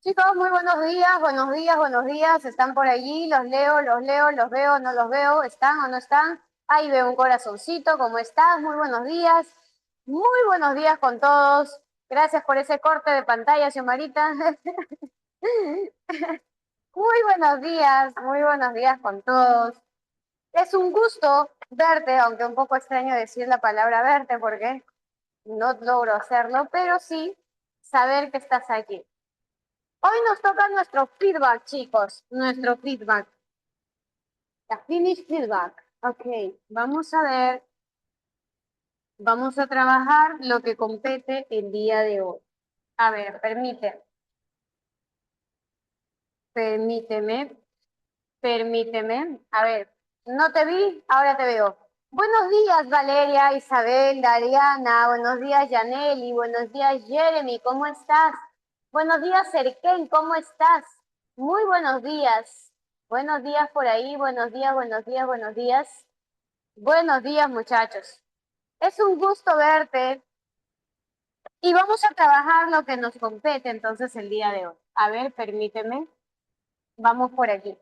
Chicos, muy buenos días, buenos días, buenos días. ¿Están por allí? Los veo, no los veo. ¿Están o no están? Ahí veo un corazoncito. ¿Cómo estás? Muy buenos días. Muy buenos días con todos. Gracias por ese corte de pantalla, Xiomarita. Muy buenos días con todos. Es un gusto verte, aunque un poco extraño decir la palabra verte porque no logro hacerlo, pero sí saber que estás aquí. Hoy nos toca nuestro feedback, chicos. Nuestro feedback. La finish feedback. Ok, vamos a ver. Vamos a trabajar lo que compete el día de hoy. A ver, permíteme, permíteme. A ver, no te vi, ahora te veo. Buenos días, Valeria, Isabel, Dariana. Buenos días, Yaneli. Buenos días, Jeremy. ¿Cómo estás? Buenos días, Serken. ¿Cómo estás? Muy buenos días. Buenos días por ahí. Buenos días, buenos días, buenos días. Buenos días, muchachos. Es un gusto verte y vamos a trabajar lo que nos compete entonces el día de hoy. A ver, permíteme. Vamos por aquí.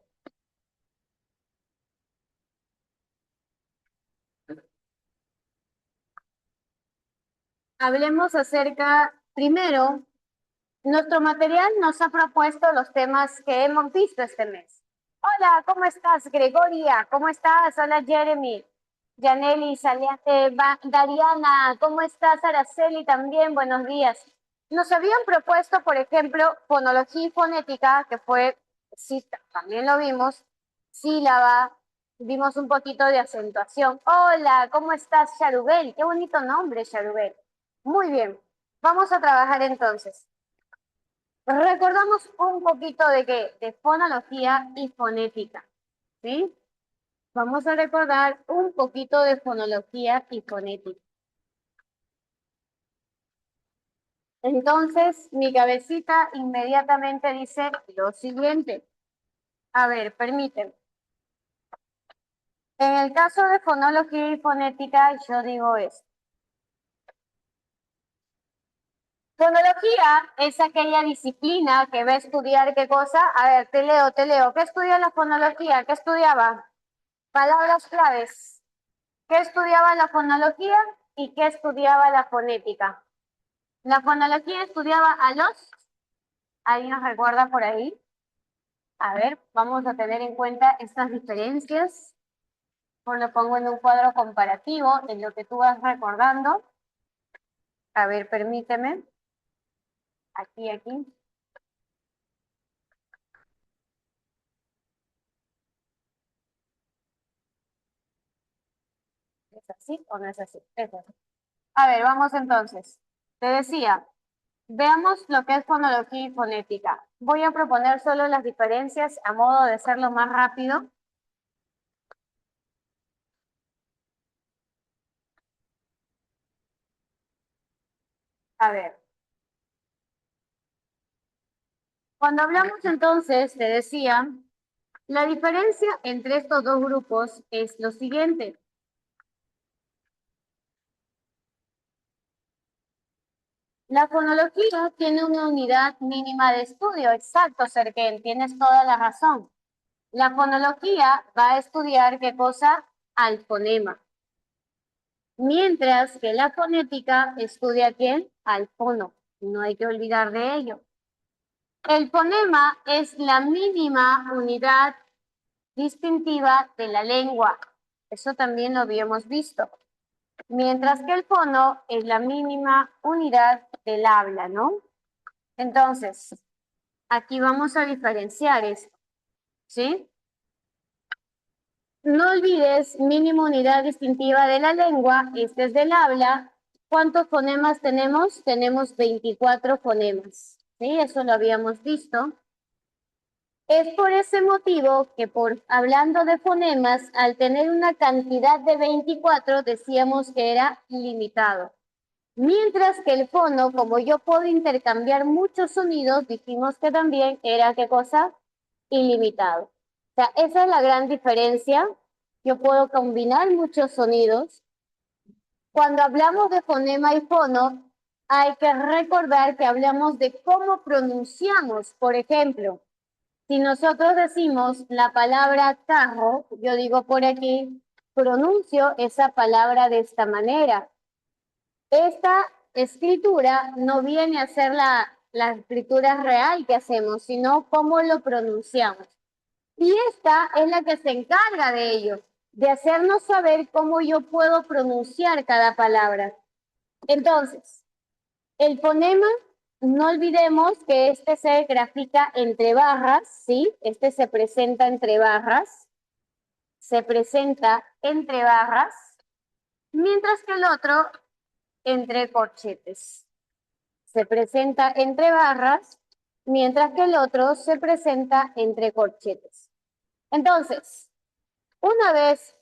Hablemos acerca, primero, nuestro material nos ha propuesto los temas que hemos visto este mes. Hola, ¿cómo estás, Gregoria? ¿Cómo estás? Hola, Jeremy. Yaneli, Dariana, ¿cómo estás, Araceli? También, buenos días. Nos habían propuesto, por ejemplo, fonología y fonética, que fue, sí, también lo vimos, sílaba, vimos un poquito de acentuación. Hola, ¿cómo estás, Charubel? Qué bonito nombre, Charubel. Muy bien, vamos a trabajar entonces. Recordamos un poquito de qué, de fonología y fonética, ¿sí? Vamos a recordar un poquito de fonología y fonética. Entonces, mi cabecita inmediatamente dice lo siguiente. A ver, permíteme. En el caso de fonología y fonética, yo digo esto. Fonología es aquella disciplina que va a estudiar qué cosa. A ver, te leo. ¿Qué estudia la fonología? ¿Qué estudiaba? Palabras claves. ¿Qué estudiaba la fonología y qué estudiaba la fonética? La fonología estudiaba a los, ¿alguien nos recuerda por ahí? A ver, vamos a tener en cuenta estas diferencias. Pues lo pongo en un cuadro comparativo en lo que tú vas recordando. A ver, permíteme. Aquí, aquí. ¿Es así o no es así? Es así. A ver, vamos entonces. Te decía, veamos lo que es fonología y fonética. Voy a proponer solo las diferencias a modo de hacerlo más rápido. A ver, cuando hablamos entonces, te decía, la diferencia entre estos dos grupos es lo siguiente. La fonología tiene una unidad mínima de estudio. Exacto, Sergen, tienes toda la razón. La fonología va a estudiar qué cosa al fonema, mientras que la fonética estudia quién al fono. No hay que olvidar de ello. El fonema es la mínima unidad distintiva de la lengua. Eso también lo habíamos visto. Mientras que el fono es la mínima unidad del habla, ¿no? Entonces, aquí vamos a diferenciar esto, ¿sí? No olvides, mínima unidad distintiva de la lengua, este es del habla. ¿Cuántos fonemas tenemos? Tenemos 24 fonemas, ¿sí? Eso lo habíamos visto. Es por ese motivo que hablando de fonemas, al tener una cantidad de 24, decíamos que era ilimitado. Mientras que el fono, como yo puedo intercambiar muchos sonidos, dijimos que también era, ¿qué cosa? Ilimitado. O sea, esa es la gran diferencia. Yo puedo combinar muchos sonidos. Cuando hablamos de fonema y fono, hay que recordar que hablamos de cómo pronunciamos. Por ejemplo, si nosotros decimos la palabra carro, yo digo por aquí, pronuncio esa palabra de esta manera. Esta escritura no viene a ser la escritura real que hacemos, sino cómo lo pronunciamos. Y esta es la que se encarga de ello, de hacernos saber cómo yo puedo pronunciar cada palabra. Entonces, el fonema, no olvidemos que este se grafica entre barras, ¿sí? Este se presenta entre barras, mientras que el otro entre corchetes. Se presenta entre barras, mientras que el otro se presenta entre corchetes. Entonces, una vez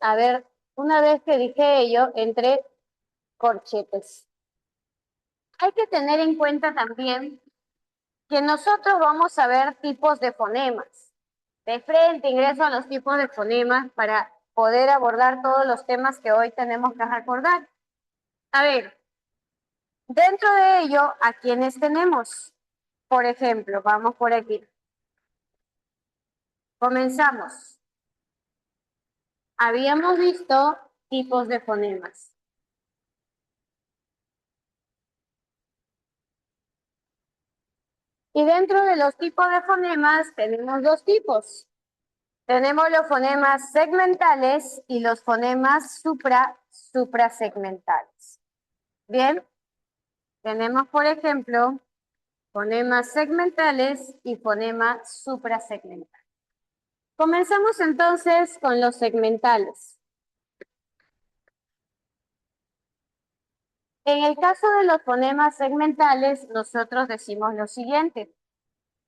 que dije ello, entre corchetes. Hay que tener en cuenta también que nosotros vamos a ver tipos de fonemas. De frente ingreso a los tipos de fonemas para poder abordar todos los temas que hoy tenemos que recordar. A ver, dentro de ello, ¿a quiénes tenemos? Por ejemplo, vamos por aquí. Comenzamos. Habíamos visto tipos de fonemas. Y dentro de los tipos de fonemas tenemos dos tipos. Tenemos los fonemas segmentales y los fonemas suprasegmentales. Bien, tenemos por ejemplo fonemas segmentales y fonemas suprasegmentales. Comenzamos entonces con los segmentales. En el caso de los fonemas segmentales, nosotros decimos lo siguiente.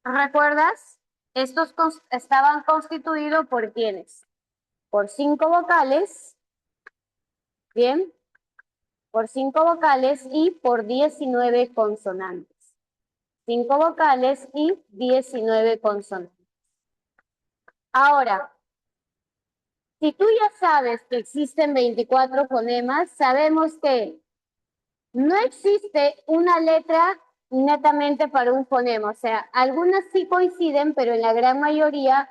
¿Recuerdas? Estos estaban constituidos por ¿quiénes? Por 5 vocales, ¿bien? Por 5 vocales y por 19 consonantes. 5 vocales y 19 consonantes. Ahora, si tú ya sabes que existen 24 fonemas, sabemos que no existe una letra netamente para un fonema. O sea, algunas sí coinciden, pero en la gran mayoría,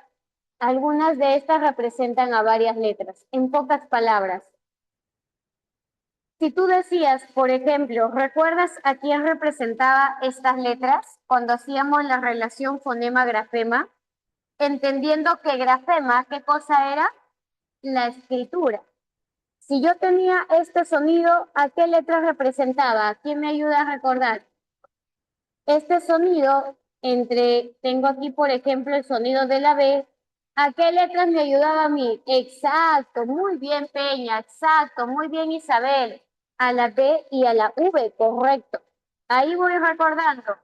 algunas de estas representan a varias letras. En pocas palabras, si tú decías, por ejemplo, ¿recuerdas a quién representaba estas letras cuando hacíamos la relación fonema-grafema? Entendiendo que grafema, ¿qué cosa era? La escritura. Si yo tenía este sonido, ¿a qué letra representaba? ¿Quién me ayuda a recordar? Este sonido, tengo aquí por ejemplo el sonido de la B, ¿a qué letras me ayudaba a mí? Exacto, muy bien Peña, exacto, muy bien Isabel, a la B y a la V, correcto. Ahí voy recordando.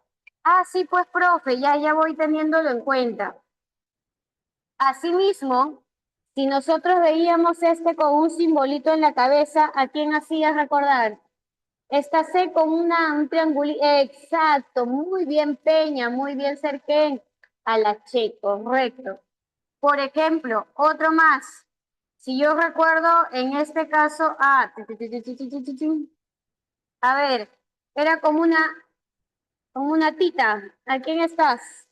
Ah, sí, pues profe, ya voy teniéndolo en cuenta. Asimismo, si nosotros veíamos este con un simbolito en la cabeza, ¿a quién hacía recordar? Esta C con un triangulito. Exacto, muy bien Peña, muy bien Cerquén. A la Che, correcto. Por ejemplo, otro más. Si yo recuerdo, en este caso, a ver, era como una tita. ¿A quién estás?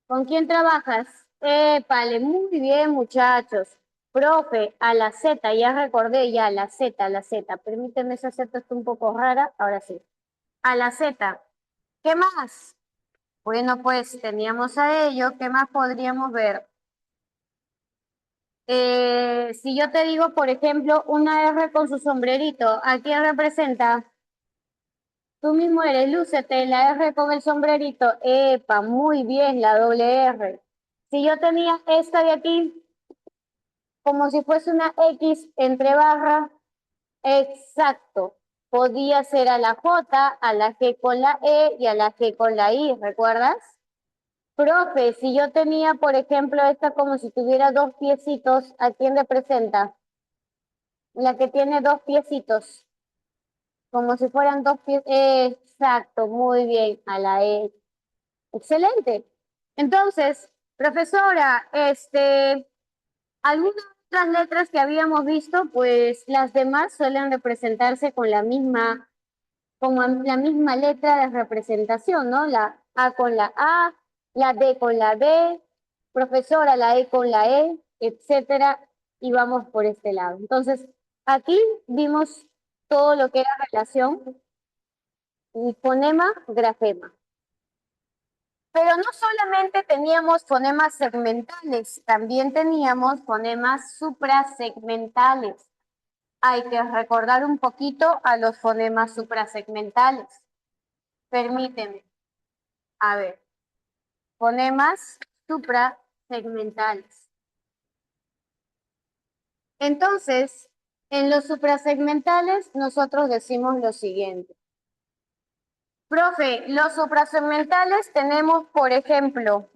¿Con quién trabajas? Épale, muy bien, muchachos. Profe, a la Z, ya recordé, ya, a la Z. Permíteme, esa Z está un poco rara, ahora sí. A la Z. ¿Qué más? Bueno, pues teníamos a ello. ¿Qué más podríamos ver? Si yo te digo, por ejemplo, una R con su sombrerito, ¿a quién representa? Tú mismo eres, lúcete, la R con el sombrerito. Epa, muy bien, la doble R. Si yo tenía esta de aquí, como si fuese una X entre barra, exacto. Podía ser a la J, a la G con la E y a la G con la I, ¿recuerdas? Profe, si yo tenía, por ejemplo, esta como si tuviera dos piecitos, ¿a quién representa? La que tiene dos piecitos, como si fueran dos pies. Exacto, muy bien, a la E. Excelente. Entonces, profesora, algunas otras letras que habíamos visto, pues las demás suelen representarse con con la misma letra de representación, ¿no? La A con la D con la B, profesora, la E con la E, etcétera, y vamos por este lado. Entonces, aquí vimos todo lo que era relación fonema, grafema. Pero no solamente teníamos fonemas segmentales, también teníamos fonemas suprasegmentales. Hay que recordar un poquito a los fonemas suprasegmentales. Permíteme. A ver, fonemas suprasegmentales. Entonces, en los suprasegmentales nosotros decimos lo siguiente. Profe, los suprasegmentales tenemos, por ejemplo,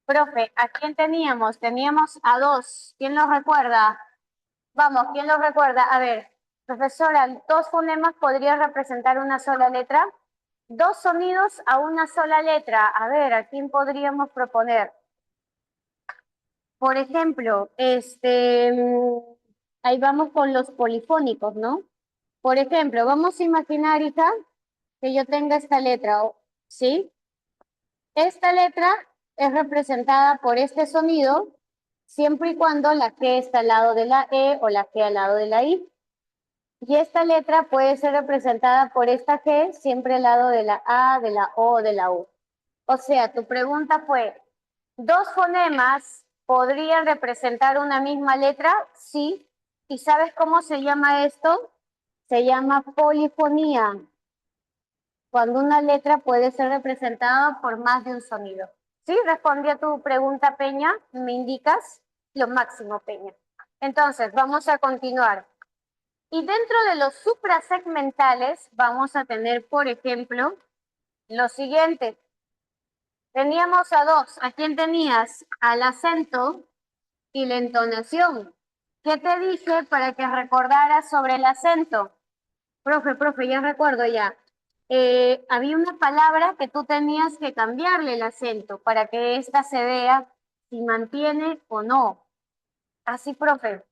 profe, ¿a quién teníamos? Teníamos a dos. ¿Quién los recuerda? Vamos, ¿quién los recuerda? A ver, profesora, ¿dos fonemas podrían representar una sola letra? Dos sonidos a una sola letra. A ver, ¿a quién podríamos proponer? Por ejemplo, ahí vamos con los polifónicos, ¿no? Por ejemplo, vamos a imaginar, hija, que yo tenga esta letra, ¿sí? Esta letra es representada por este sonido siempre y cuando la G está al lado de la E o la G al lado de la I. Y esta letra puede ser representada por esta G siempre al lado de la A, de la O o de la U. O sea, tu pregunta fue, ¿dos fonemas podrían representar una misma letra? Sí. ¿Y sabes cómo se llama esto? Se llama polifonía, cuando una letra puede ser representada por más de un sonido. ¿Sí? Respondí a tu pregunta, Peña. ¿Me indicas? Lo máximo, Peña. Entonces, vamos a continuar. Y dentro de los suprasegmentales vamos a tener, por ejemplo, lo siguiente. Teníamos a dos. ¿A quién tenías? Al acento y la entonación. ¿Qué te dije para que recordaras sobre el acento? Profe, ya recuerdo ya. Había una palabra que tú tenías que cambiarle el acento para que ésta se vea si mantiene o no. Así, profe.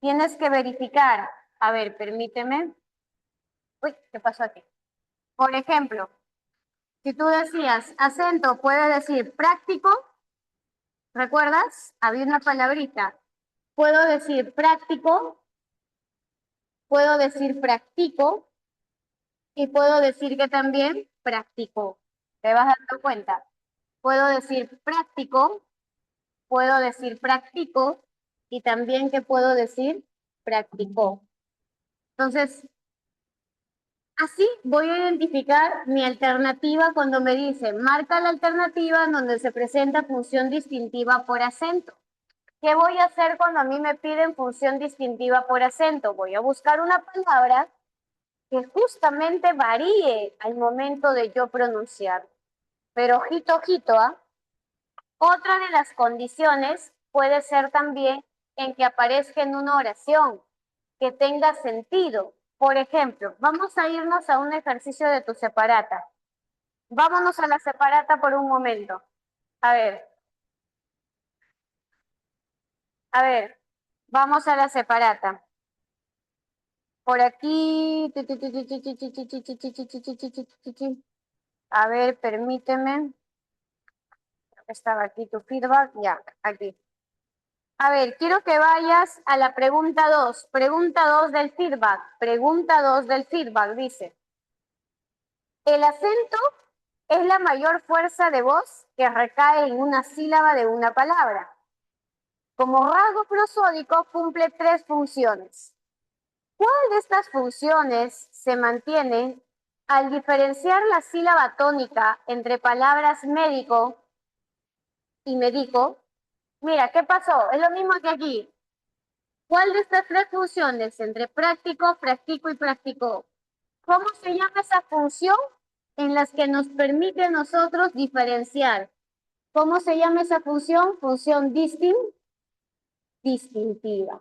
Tienes que verificar. A ver, permíteme. Uy, ¿qué pasó aquí? Por ejemplo, si tú decías acento, puede decir práctico, ¿recuerdas? Había una palabrita. Puedo decir práctico, puedo decir practico y puedo decir que también practico. ¿Te vas dando cuenta? Puedo decir práctico, puedo decir practico y también que puedo decir practicó. Entonces, así voy a identificar mi alternativa cuando me dice, marca la alternativa en donde se presenta función distintiva por acento. ¿Qué voy a hacer cuando a mí me piden función distintiva por acento? Voy a buscar una palabra que justamente varíe al momento de yo pronunciar. Pero ojito, ojito, ¿ah? Otra de las condiciones puede ser también en que aparezca en una oración, que tenga sentido. Por ejemplo, vamos a irnos a un ejercicio de tu separata. Vámonos a la separata por un momento. A ver, a ver, vamos a la separata. Por aquí. A ver, permíteme. Estaba aquí tu feedback. Ya, aquí. A ver, quiero que vayas a la pregunta 2. Pregunta 2 del feedback. Pregunta 2 del feedback dice, el acento es la mayor fuerza de voz que recae en una sílaba de una palabra. Como rasgo prosódico cumple tres funciones. ¿Cuál de estas funciones se mantiene al diferenciar la sílaba tónica entre palabras médico y médico? Mira, ¿qué pasó? Es lo mismo que aquí. ¿Cuál de estas tres funciones entre práctico, practico y practicó? ¿Cómo se llama esa función en las que nos permite a nosotros diferenciar? ¿Cómo se llama esa función? Función distintiva.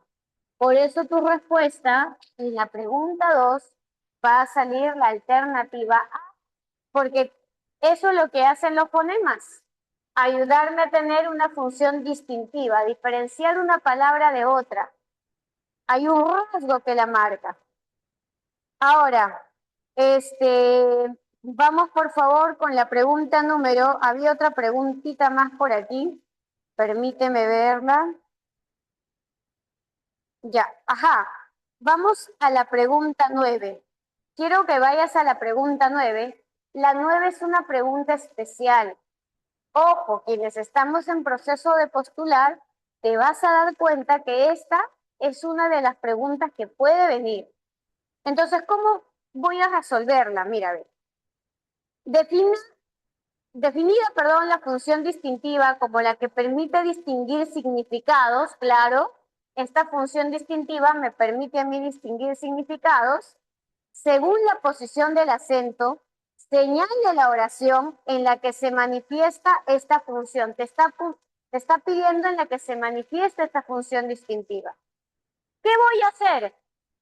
Por eso tu respuesta en la pregunta 2 va a salir la alternativa A, porque eso es lo que hacen los fonemas. ayudarme a tener una función distintiva, diferenciar una palabra de otra. Hay un rasgo que la marca. Ahora, vamos por favor con la pregunta número, había otra preguntita más por aquí, permíteme verla. Ya, ajá, vamos a la pregunta 9. Quiero que vayas a la pregunta 9. La 9 es una pregunta especial. Ojo, quienes estamos en proceso de postular, te vas a dar cuenta que esta es una de las preguntas que puede venir. Entonces, ¿cómo voy a resolverla? Mira, ve. Definida, la función distintiva como la que permite distinguir significados, claro, esta función distintiva me permite a mí distinguir significados según la posición del acento, señal de la oración en la que se manifiesta esta función. Te está pidiendo en la que se manifiesta esta función distintiva. ¿Qué voy a hacer?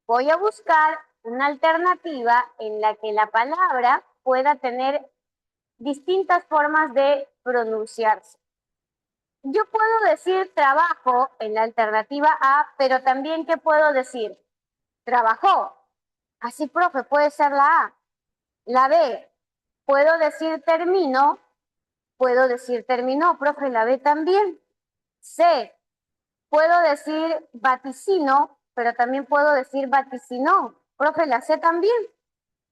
Voy a buscar una alternativa en la que la palabra pueda tener distintas formas de pronunciarse. Yo puedo decir trabajo en la alternativa A, pero también ¿qué puedo decir? Trabajó. Así, profe, puede ser la A. La B, puedo decir termino, puedo decir terminó, profe, la B también. C, puedo decir vaticino, pero también puedo decir vaticinó, profe, la C también.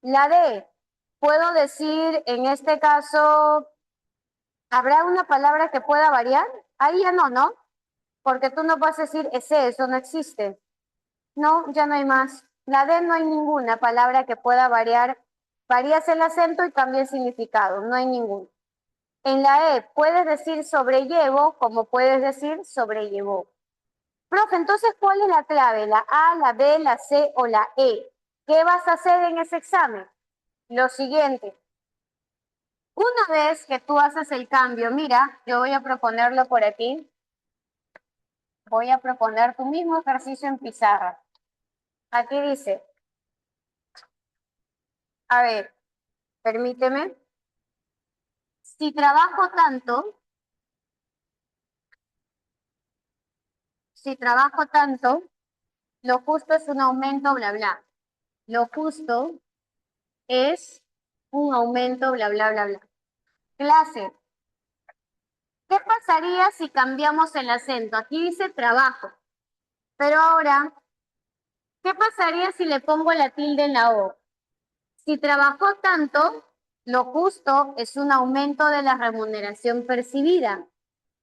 La D, puedo decir en este caso, ¿habrá una palabra que pueda variar? Ahí ya no, ¿no? Porque tú no vas a decir ese, eso no existe. No, ya no hay más. La D no hay ninguna palabra que pueda variar. Varías el acento y cambia el significado, no hay ninguno. En la E puedes decir sobrellevo como puedes decir sobrellevó. Profe, entonces, ¿cuál es la clave? ¿La A, la B, la C o la E? ¿Qué vas a hacer en ese examen? Lo siguiente. Una vez que tú haces el cambio, mira, yo voy a proponerlo por aquí. Voy a proponer tu mismo ejercicio en pizarra. Aquí dice, a ver, permíteme. Si trabajo tanto, lo justo es un aumento, bla, bla. Lo justo es un aumento, bla, bla, bla, bla. Clase. ¿Qué pasaría si cambiamos el acento? Aquí dice trabajo. Pero ahora, ¿qué pasaría si le pongo la tilde en la O? Si trabajó tanto, lo justo es un aumento de la remuneración percibida.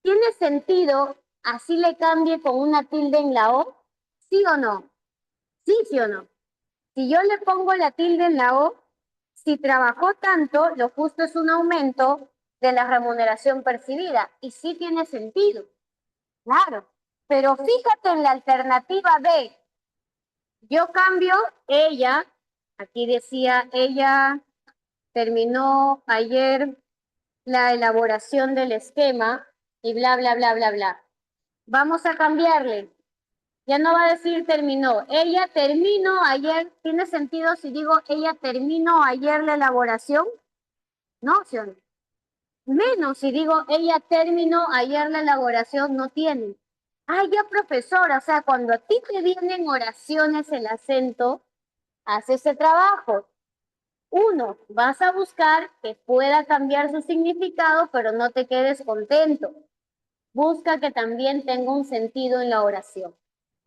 ¿Tiene sentido así le cambie con una tilde en la O? ¿Sí o no? ¿Sí, sí o no? Si yo le pongo la tilde en la O, si trabajó tanto, lo justo es un aumento de la remuneración percibida. Y sí tiene sentido, claro. Pero fíjate en la alternativa B. Yo cambio ella, aquí decía, ella terminó ayer la elaboración del esquema y bla, bla, bla, bla, bla. Vamos a cambiarle. Ya no va a decir terminó. Ella terminó ayer. ¿Tiene sentido si digo ella terminó ayer la elaboración? No, ¿sí o no? Menos si digo ella terminó ayer la elaboración, no tiene. Ah, ya profesora, o sea, cuando a ti te vienen oraciones el acento, haz ese trabajo. Uno, vas a buscar que pueda cambiar su significado, pero no te quedes contento. Busca que también tenga un sentido en la oración.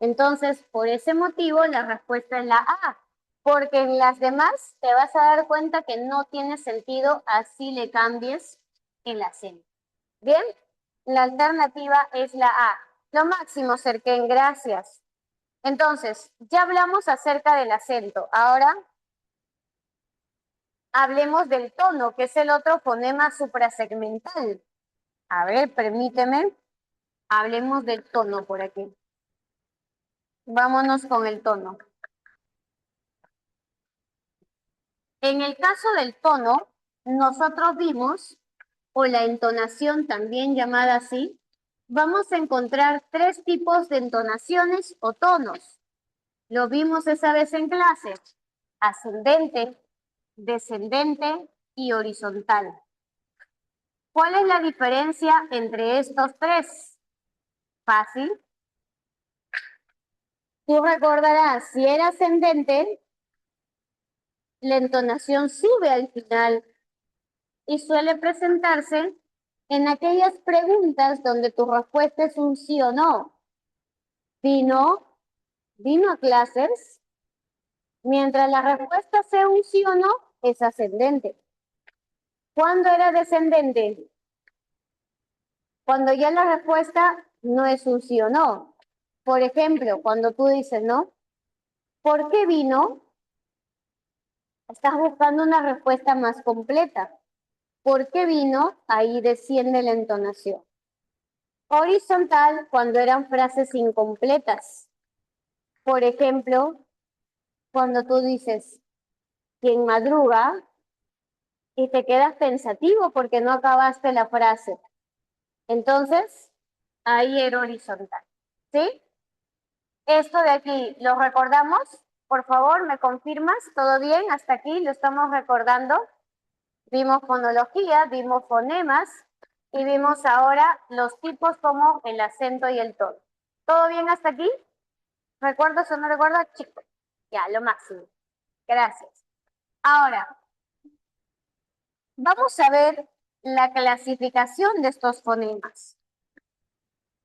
Entonces, por ese motivo, la respuesta es la A, porque en las demás te vas a dar cuenta que no tiene sentido así le cambies el acento. Bien, la alternativa es la A. Lo máximo, Serken, gracias. Entonces, ya hablamos acerca del acento. Ahora hablemos del tono, que es el otro fonema suprasegmental. A ver, permíteme. Hablemos del tono por aquí. Vámonos con el tono. En el caso del tono, nosotros vimos, o la entonación también llamada así, vamos a encontrar tres tipos de entonaciones o tonos. Lo vimos esa vez en clase: ascendente, descendente y horizontal. ¿Cuál es la diferencia entre estos tres? Fácil. Tú recordarás, si era ascendente, la entonación sube al final y suele presentarse en aquellas preguntas donde tu respuesta es un sí o no. ¿Vino? ¿Vino a clases? Mientras la respuesta sea un sí o no, es ascendente. ¿Cuándo era descendente? Cuando ya la respuesta no es un sí o no. Por ejemplo, cuando tú dices, ¿no? ¿Por qué vino? Estás buscando una respuesta más completa. ¿Por qué vino? Ahí desciende la entonación. Horizontal cuando eran frases incompletas. Por ejemplo, cuando tú dices, quien madruga, y te quedas pensativo porque no acabaste la frase. Entonces, ahí era horizontal. ¿Sí? Esto de aquí, ¿lo recordamos? Por favor, ¿me confirmas? ¿Todo bien? Hasta aquí lo estamos recordando. Vimos fonología, vimos fonemas y vimos ahora los tipos como el acento y el tono. ¿Todo bien hasta aquí? ¿Recuerdas o no recuerdas? Chicos, ya, lo máximo. Gracias. Ahora, vamos a ver la clasificación de estos fonemas.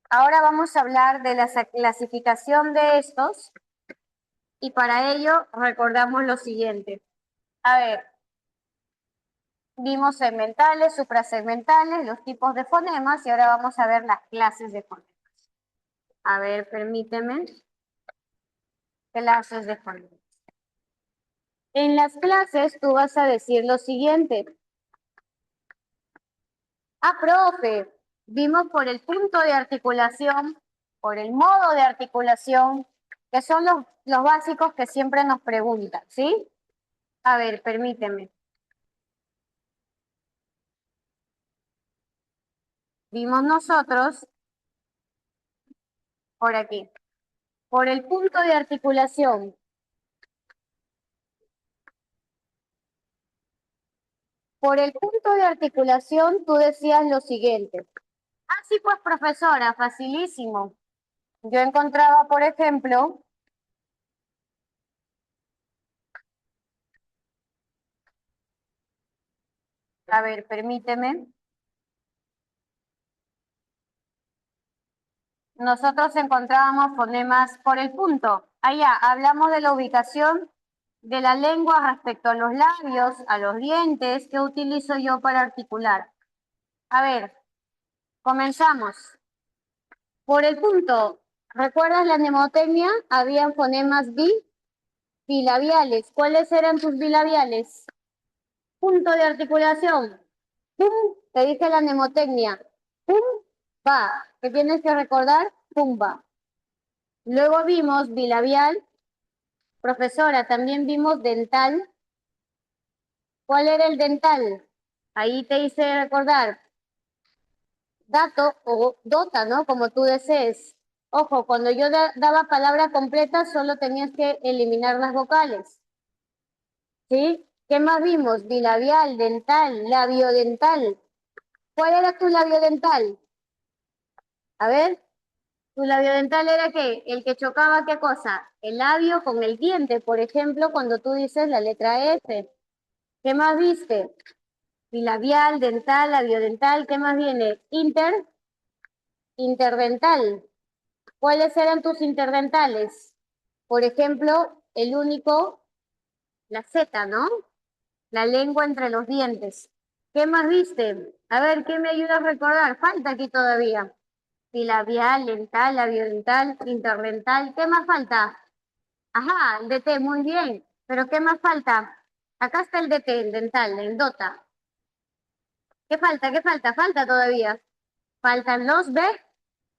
Ahora vamos a hablar de la clasificación de estos y para ello recordamos lo siguiente. A ver, vimos segmentales, suprasegmentales, los tipos de fonemas y ahora vamos a ver las clases de fonemas. A ver, permíteme. Clases de fonemas. En las clases tú vas a decir lo siguiente. Ah, profe, vimos por el punto de articulación, por el modo de articulación, que son los básicos que siempre nos preguntan, ¿sí? A ver, permíteme. Vimos nosotros por aquí. Por el punto de articulación. Por el punto de articulación tú decías lo siguiente. Ah, sí, pues profesora, facilísimo. Yo encontraba, por ejemplo, a ver, permíteme. Nosotros encontrábamos fonemas por el punto. Allá, hablamos de la ubicación de la lengua respecto a los labios, a los dientes, que utilizo yo para articular. A ver, comenzamos. Por el punto, ¿recuerdas la mnemotecnia? Habían fonemas bilabiales. ¿Cuáles eran tus bilabiales? Punto de articulación. Pum, te dije la mnemotecnia. Pum, va. ¿Qué tienes que recordar? Pumba. Luego vimos bilabial. Profesora, también vimos dental. ¿Cuál era el dental? Ahí te hice recordar. Dato o dota, ¿no? Como tú desees. Ojo, cuando yo daba palabra completa, solo tenías que eliminar las vocales. ¿Sí? ¿Qué más vimos? Bilabial, dental, labiodental. ¿Cuál era tu labiodental? A ver, tu labiodental era ¿qué? El que chocaba ¿qué cosa? El labio con el diente, por ejemplo, cuando tú dices la letra F. ¿Qué más viste? Bilabial, dental, labiodental. ¿Qué más viene? Interdental. ¿Cuáles eran tus interdentales? Por ejemplo, el único, la Z, ¿no? La lengua entre los dientes. ¿Qué más viste? A ver, ¿qué me ayuda a recordar? Falta aquí todavía. Bilabial, dental, labiodental, interdental. ¿Qué más falta? Ajá, el DT, muy bien. ¿Pero qué más falta? Acá está el DT, el dental, el DOTA. ¿Qué falta? ¿Qué falta? Falta todavía. Faltan los B,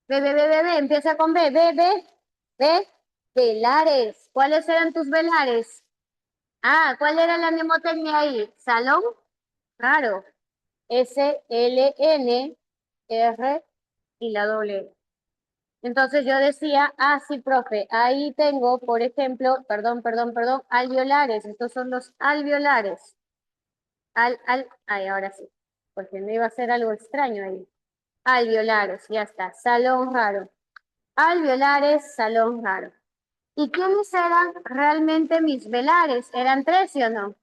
empieza con B, velares. ¿Cuáles eran tus velares? Ah, ¿cuál era la mnemotecnia ahí? Salón, claro. S, L, N, R y la doble L. Entonces yo decía, ah, sí, profe, ahí tengo, por ejemplo, perdón, alveolares. Estos son los alveolares. Ay, ahora sí. porque no iba a ser algo extraño ahí. Alveolares, ya está, salón raro. Alveolares, salón raro. ¿Y quiénes eran realmente mis velares? ¿Eran tres, sí o no?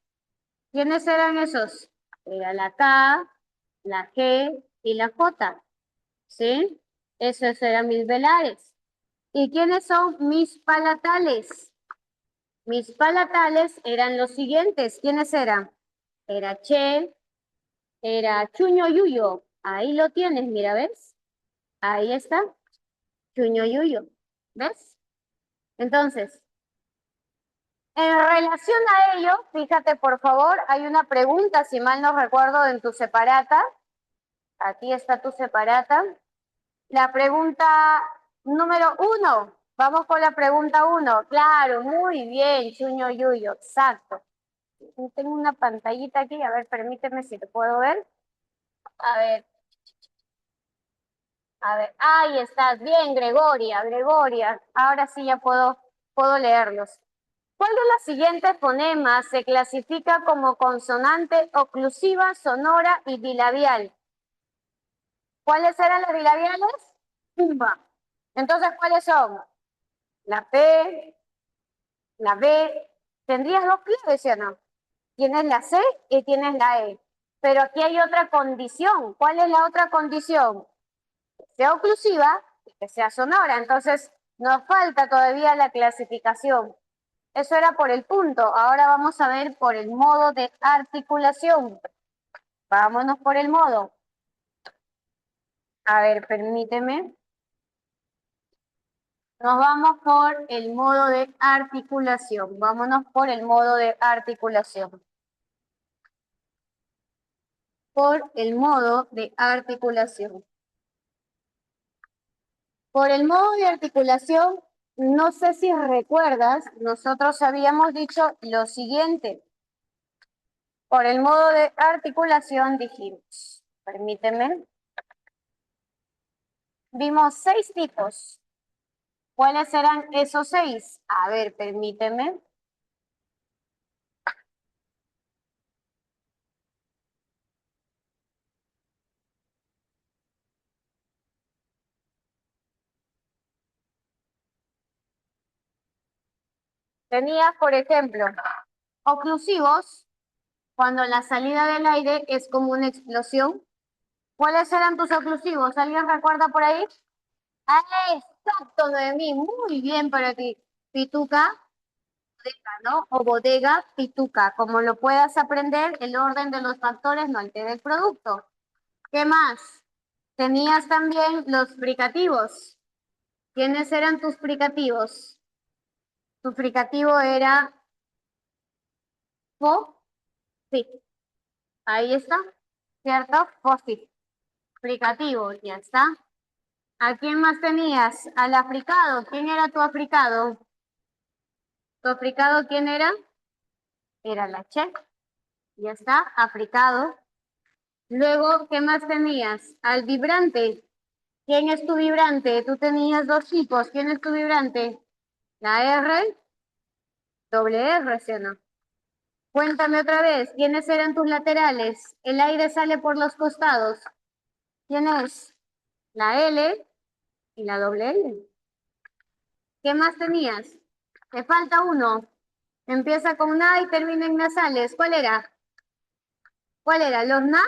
¿Quiénes eran esos? Era la K, la G y la J, ¿sí? Esos eran mis velares. ¿Y quiénes son mis palatales? Mis palatales eran los siguientes. ¿Quiénes eran? Era Che, era Chuño Yuyo. Ahí lo tienes, mira, ¿ves? Ahí está, Chuño Yuyo. ¿Ves? Entonces, en relación a ello, fíjate por favor, hay una pregunta, si mal no recuerdo, en tu separata. Aquí está tu separata. La pregunta número 1. Vamos con la pregunta 1. Claro, muy bien, Chuño Yuyo, exacto. Tengo una pantallita aquí, a ver, permíteme si te puedo ver. A ver, ahí estás, bien, Gregoria, Gregoria. Ahora sí ya puedo leerlos. ¿Cuál de los siguientes fonemas se clasifica como consonante oclusiva, sonora y bilabial? ¿Cuáles eran los bilabiales? Pumba. Entonces, ¿cuáles son? La P, la B. ¿Tendrías dos pliegues, sí o no? Tienes la C y tienes la E. Pero aquí hay otra condición. ¿Cuál es la otra condición? Que sea oclusiva y que sea sonora. Entonces, nos falta todavía la clasificación. Eso era por el punto. Ahora vamos a ver por el modo de articulación. Vámonos por el modo. A ver, permíteme. Nos vamos por el modo de articulación. Vámonos por el modo de articulación. Por el modo de articulación. Por el modo de articulación, no sé si recuerdas, nosotros habíamos dicho lo siguiente. Por el modo de articulación dijimos, permíteme, vimos 6 tipos. ¿Cuáles eran esos 6? A ver, permíteme. Tenías, por ejemplo, oclusivos, cuando la salida del aire es como una explosión. ¿Cuáles eran tus oclusivos? ¿Alguien recuerda por ahí? Ah, exacto, Noemí, muy bien para ti. Pituca, bodega, ¿no? O bodega, pituca. Como lo puedas aprender, el orden de los factores no altera el producto. ¿Qué más? Tenías también los fricativos. ¿Quiénes eran tus fricativos? Tu fricativo era fo, sí. Ahí está, ¿cierto? Fósil. Fricativo, ya está. ¿A quién más tenías? Al africado. ¿Quién era tu africado? ¿Tu africado quién era? Era la che. Ya está, africado. Luego, ¿qué más tenías? Al vibrante. ¿Quién es tu vibrante? Tú tenías dos tipos. ¿Quién es tu vibrante? La R, doble R, ¿sí o no? Cuéntame otra vez, ¿quiénes eran tus laterales? El aire sale por los costados. ¿Quién es? La L y la doble L. ¿Qué más tenías? Te falta uno. Empieza con na y termina en nasales. ¿Cuál era? ¿Cuál era? ¿Los na?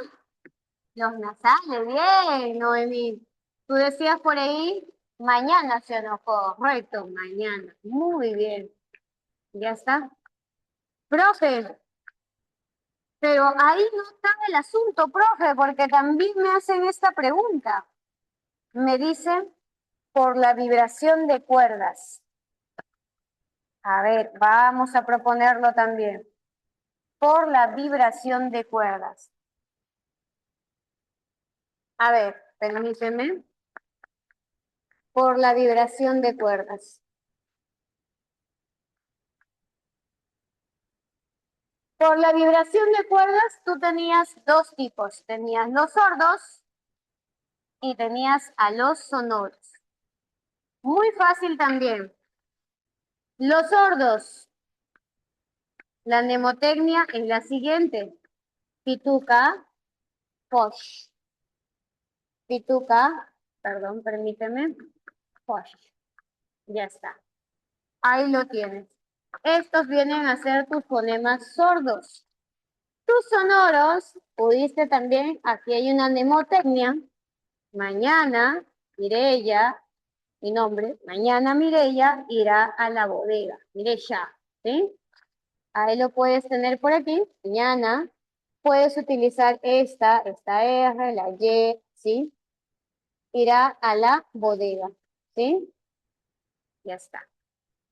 Los nasales. Bien, Noemí. Tú decías por ahí, mañana, ¿se o no? Correcto, mañana. Muy bien. Ya está. Profe, pero ahí no está el asunto, profe, porque también me hacen esta pregunta. Me dicen por la vibración de cuerdas. A ver, vamos a proponerlo también. Por la vibración de cuerdas. A ver, permíteme. Por la vibración de cuerdas. Por la vibración de cuerdas, tú tenías dos tipos. Tenías los sordos y tenías a los sonoros. Muy fácil también. Los sordos. La mnemotecnia es la siguiente. Pituca, Posh. Pituca, perdón, permíteme. Posh. Ya está. Ahí lo tienes. Estos vienen a ser tus fonemas sordos. Tus sonoros, pudiste también, aquí hay una mnemotecnia. Mañana, Mireya, mi nombre, mañana Mireya irá a la bodega. Mireya, ¿sí? Ahí lo puedes tener por aquí. Mañana puedes utilizar esta R, la Y, ¿sí? Irá a la bodega, ¿sí? Ya está.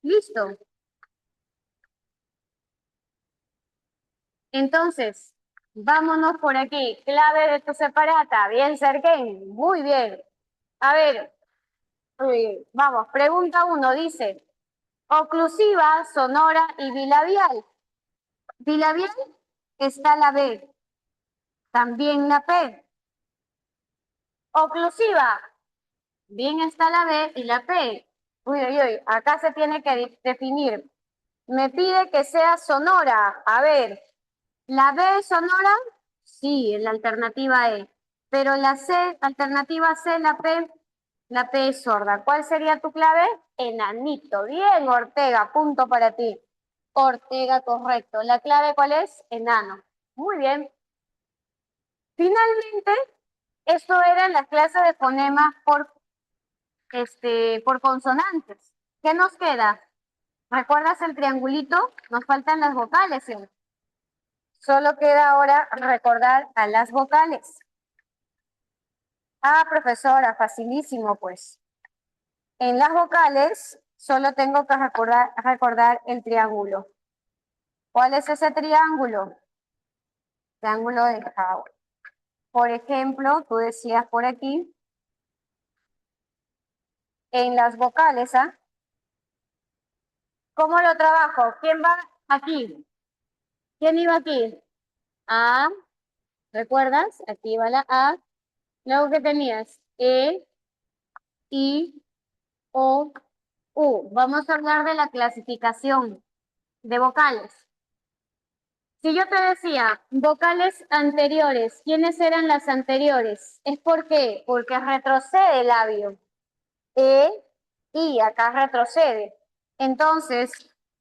Listo. Entonces, vámonos por aquí. Clave de tu separata. Bien, Sergen. Muy bien. A ver, vamos. Pregunta 1. Dice, oclusiva, sonora y bilabial. Bilabial está la B. También la P. Oclusiva. Bien está la B y la P. Uy, uy, uy. Acá se tiene que definir. Me pide que sea sonora. A ver, ¿la B es sonora? Sí, en la alternativa E. Pero la C, alternativa C, la P es sorda. ¿Cuál sería tu clave? Enanito. Bien, Ortega, punto para ti. Ortega, correcto. ¿La clave cuál es? Enano. Muy bien. Finalmente, esto era en la clase de fonemas por consonantes. ¿Qué nos queda? ¿Recuerdas el triangulito? Nos faltan las vocales, ¿sí? Solo queda ahora recordar a las vocales. Ah, profesora, facilísimo, pues. En las vocales solo tengo que recordar el triángulo. ¿Cuál es ese triángulo? Triángulo de Howard. Por ejemplo, tú decías por aquí, en las vocales, ¿ah? ¿Cómo lo trabajo? ¿Quién va aquí? ¿Quién iba aquí? A, ¿recuerdas? Aquí va la A. Luego, ¿qué tenías? E, I, O, U. Vamos a hablar de la clasificación de vocales. Si yo te decía vocales anteriores, ¿quiénes eran las anteriores? ¿Es por qué? Porque retrocede el labio. E, I, acá retrocede. Entonces,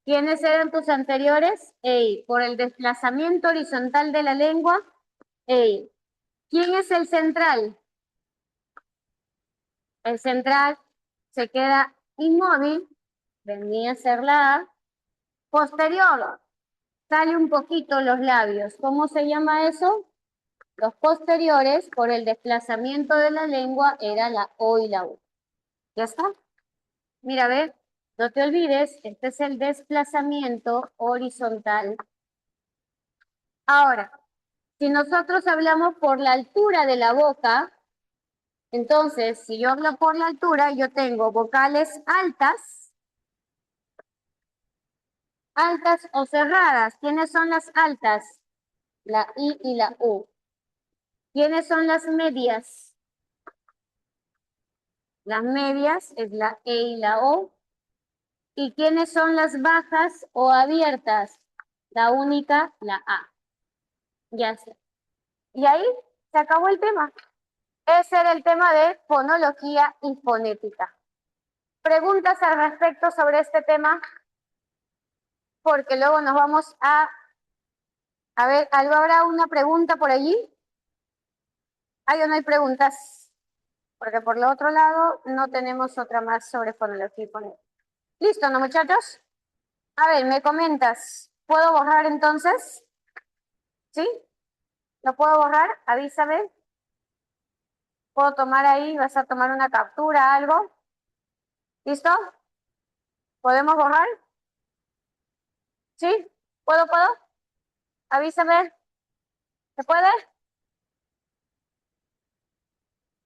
¿quiénes eran tus anteriores? E, por el desplazamiento horizontal de la lengua, E. ¿Quién es el central? El central se queda inmóvil, venía a ser la A. Posterior, sale un poquito los labios. ¿Cómo se llama eso? Los posteriores, por el desplazamiento de la lengua, era la O y la U. ¿Ya está? Mira, a ver, no te olvides, este es el desplazamiento horizontal. Ahora, si nosotros hablamos por la altura de la boca, entonces, si yo hablo por la altura, yo tengo vocales altas, altas o cerradas. ¿Quiénes son las altas? La I y la U. ¿Quiénes son las medias? Las medias es la E y la O. ¿Y quiénes son las bajas o abiertas? La única, la A. Ya sé. Y ahí se acabó el tema. Ese era el tema de fonología y fonética. ¿Preguntas al respecto sobre este tema? Porque luego nos vamos a ver, ¿algo habrá una pregunta por allí? ¿Hay o no hay preguntas? Porque por el otro lado no tenemos otra más sobre fonología y fonética. ¿Listo, no, muchachos? A ver, me comentas. ¿Puedo borrar entonces? ¿Sí? ¿Lo puedo borrar? Avísame. ¿Puedo tomar ahí? ¿Vas a tomar una captura, algo? ¿Listo? ¿Podemos borrar? ¿Sí? ¿Puedo? Avísame. ¿Se puede?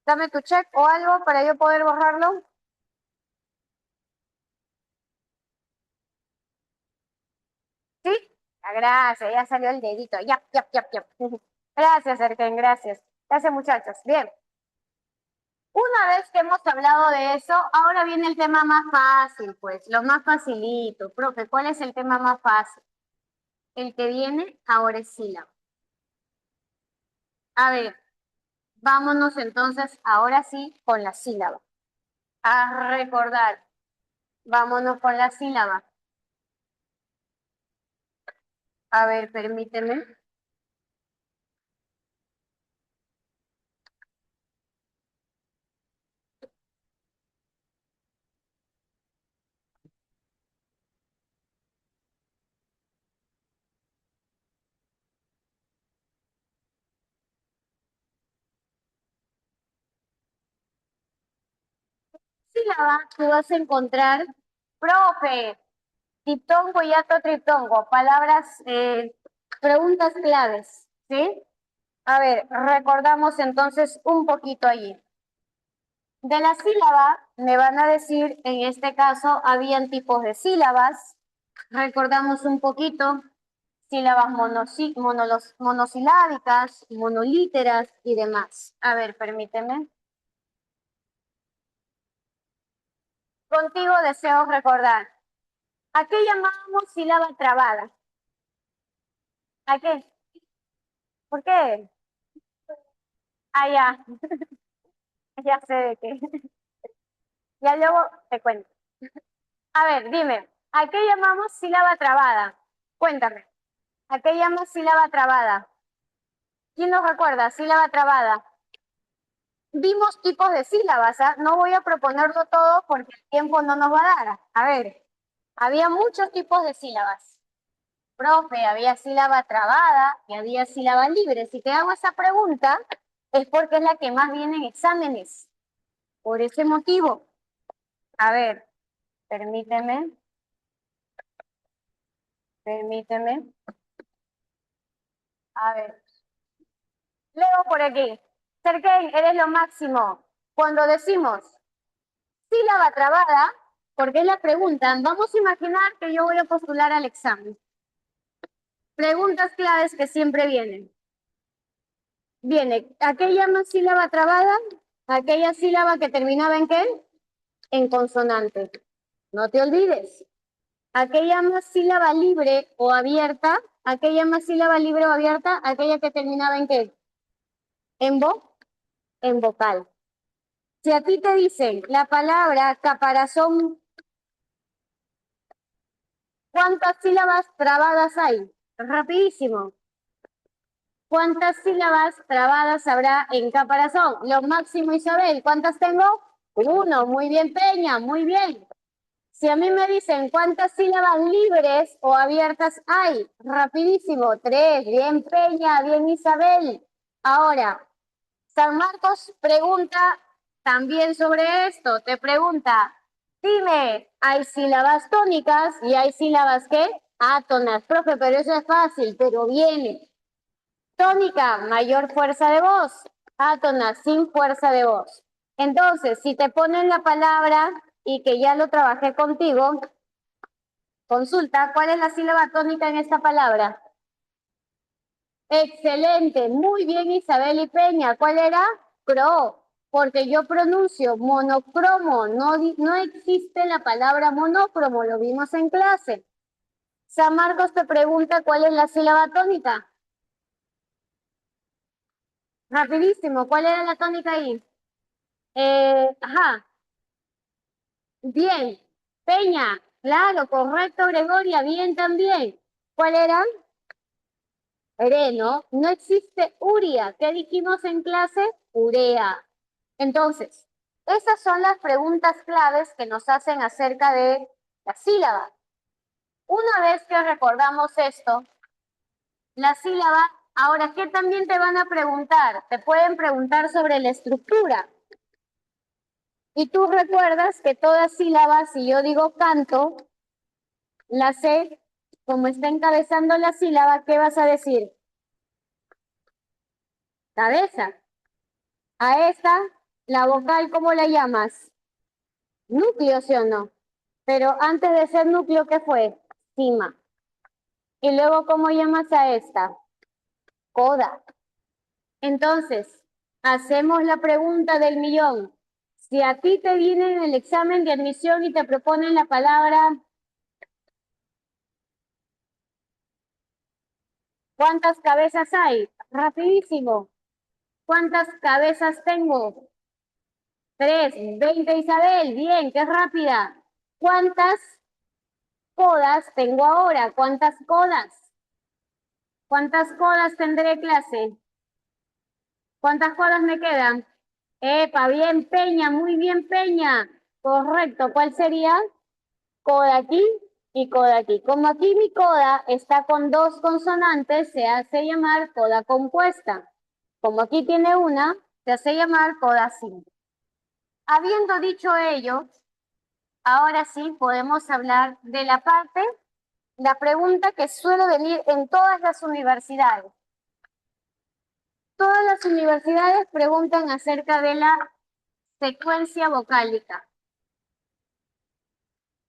Dame tu check o algo para yo poder borrarlo. ¿Sí? Ah, gracias, ya salió el dedito. Ya. Gracias, Erken, gracias. Gracias, muchachos. Bien. Una vez que hemos hablado de eso, ahora viene el tema más fácil, pues, lo más facilito. Profe, ¿cuál es el tema más fácil? El que viene ahora es sílaba. A ver, Vámonos entonces, ahora sí, con la sílaba. A recordar. Vámonos con la sílaba. A ver, permíteme. Sílaba, tú vas a encontrar, profe, diptongo y triptongo, palabras, preguntas claves, ¿sí? A ver, recordamos entonces un poquito allí. De la sílaba, me van a decir, en este caso, habían tipos de sílabas. Recordamos un poquito, sílabas monosilábicas, monolíteras y demás. A ver, permíteme. Contigo deseo recordar. ¿A qué llamamos sílaba trabada? ¿A qué? ¿Por qué? Ah, ya, ya sé de qué. Ya luego te cuento. A ver, dime, ¿a qué llamamos sílaba trabada? Cuéntame, ¿a qué llamas sílaba trabada? ¿Quién nos recuerda? Sílaba trabada. Vimos tipos de sílabas, ¿ah? No voy a proponerlo todo porque el tiempo no nos va a dar. A ver, había muchos tipos de sílabas. Profe, había sílaba trabada y había sílaba libre. Si te hago esa pregunta, es porque es la que más viene en exámenes. Por ese motivo. A ver, permíteme, permíteme. A ver, leo por aquí. Sergey, eres lo máximo. Cuando decimos sílaba trabada, porque es la pregunta, vamos a imaginar que yo voy a postular al examen. Preguntas claves que siempre vienen. Viene, ¿a qué llama sílaba trabada? Aquella sílaba que terminaba en qué? En consonante. No te olvides. ¿A qué llama sílaba libre o abierta? ¿A qué llama sílaba libre o abierta? Aquella que terminaba en qué? En en vocal. Si a ti te dicen la palabra caparazón, ¿cuántas sílabas trabadas hay? Rapidísimo. ¿Cuántas sílabas trabadas habrá en caparazón? Lo máximo, Isabel. ¿Cuántas tengo? Uno. Muy bien, Peña. Muy bien. Si a mí me dicen cuántas sílabas libres o abiertas hay, rapidísimo. Tres. Bien, Peña. Bien, Isabel. Ahora, San Marcos pregunta también sobre esto. Te pregunta, dime, ¿hay sílabas tónicas y hay sílabas qué? Átonas. Profe, pero eso es fácil, pero viene. Tónica, mayor fuerza de voz. Átona, sin fuerza de voz. Entonces, si te ponen la palabra y que ya lo trabajé contigo, consulta, ¿cuál es la sílaba tónica en esta palabra? Excelente, muy bien Isabel y Peña. ¿Cuál era? Cro, porque yo pronuncio monocromo, no existe la palabra monócromo, lo vimos en clase. San Marcos te pregunta cuál es la sílaba tónica. Rapidísimo, ¿cuál era la tónica ahí? Ajá, bien. Peña, claro, correcto, Gregoria, bien también. ¿Cuál era? Reno. No existe uria. ¿Qué dijimos en clase? Urea. Entonces, esas son las preguntas claves que nos hacen acerca de la sílaba. Una vez que recordamos esto, la sílaba, ahora, ¿qué también te van a preguntar? Te pueden preguntar sobre la estructura. Y tú recuerdas que toda sílaba, si yo digo canto, la C, como está encabezando la sílaba, ¿qué vas a decir? Cabeza. A esta, la vocal, ¿cómo la llamas? Núcleo, ¿sí o no? Pero antes de ser núcleo, ¿qué fue? Cima. Y luego, ¿cómo llamas a esta? Coda. Entonces, hacemos la pregunta del millón. Si a ti te viene en el examen de admisión y te proponen la palabra, ¿cuántas cabezas hay? Rapidísimo. ¿Cuántas cabezas tengo? 3. 20, Isabel. Bien, qué rápida. ¿Cuántas codas tengo ahora? ¿Cuántas codas? ¿Cuántas codas tendré, clase? ¿Cuántas codas me quedan? Epa, bien, Peña, muy bien, Peña. Correcto, ¿cuál sería? Coda aquí y coda aquí. Como aquí mi coda está con dos consonantes, se hace llamar coda compuesta. Como aquí tiene una, se hace llamar coda simple. Habiendo dicho ello, ahora sí podemos hablar de la pregunta que suele venir en todas las universidades. Todas las universidades preguntan acerca de la secuencia vocálica.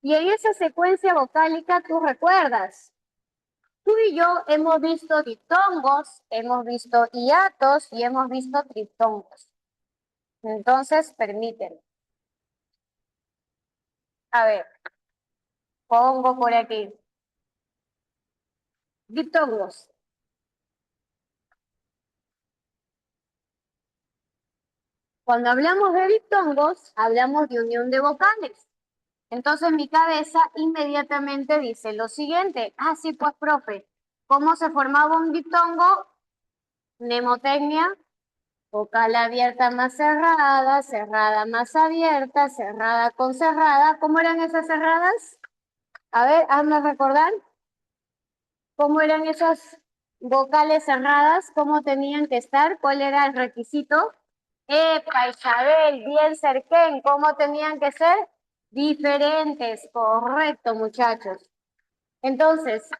Y en esa secuencia vocálica tú recuerdas, tú y yo hemos visto diptongos, hemos visto hiatos y hemos visto triptongos. Entonces, permíteme. A ver, pongo por aquí. Diptongos. Cuando hablamos de diptongos, hablamos de unión de vocales. Entonces mi cabeza inmediatamente dice lo siguiente. Ah, sí, pues, profe. ¿Cómo se formaba un diptongo? Mnemotecnia, vocal abierta más cerrada, cerrada más abierta, cerrada con cerrada. ¿Cómo eran esas cerradas? A ver, hazme recordar. ¿Cómo eran esas vocales cerradas? ¿Cómo tenían que estar? ¿Cuál era el requisito? Epa, Isabel, bien cerquén. ¿Cómo tenían que ser? Diferentes. Correcto, muchachos. Entonces,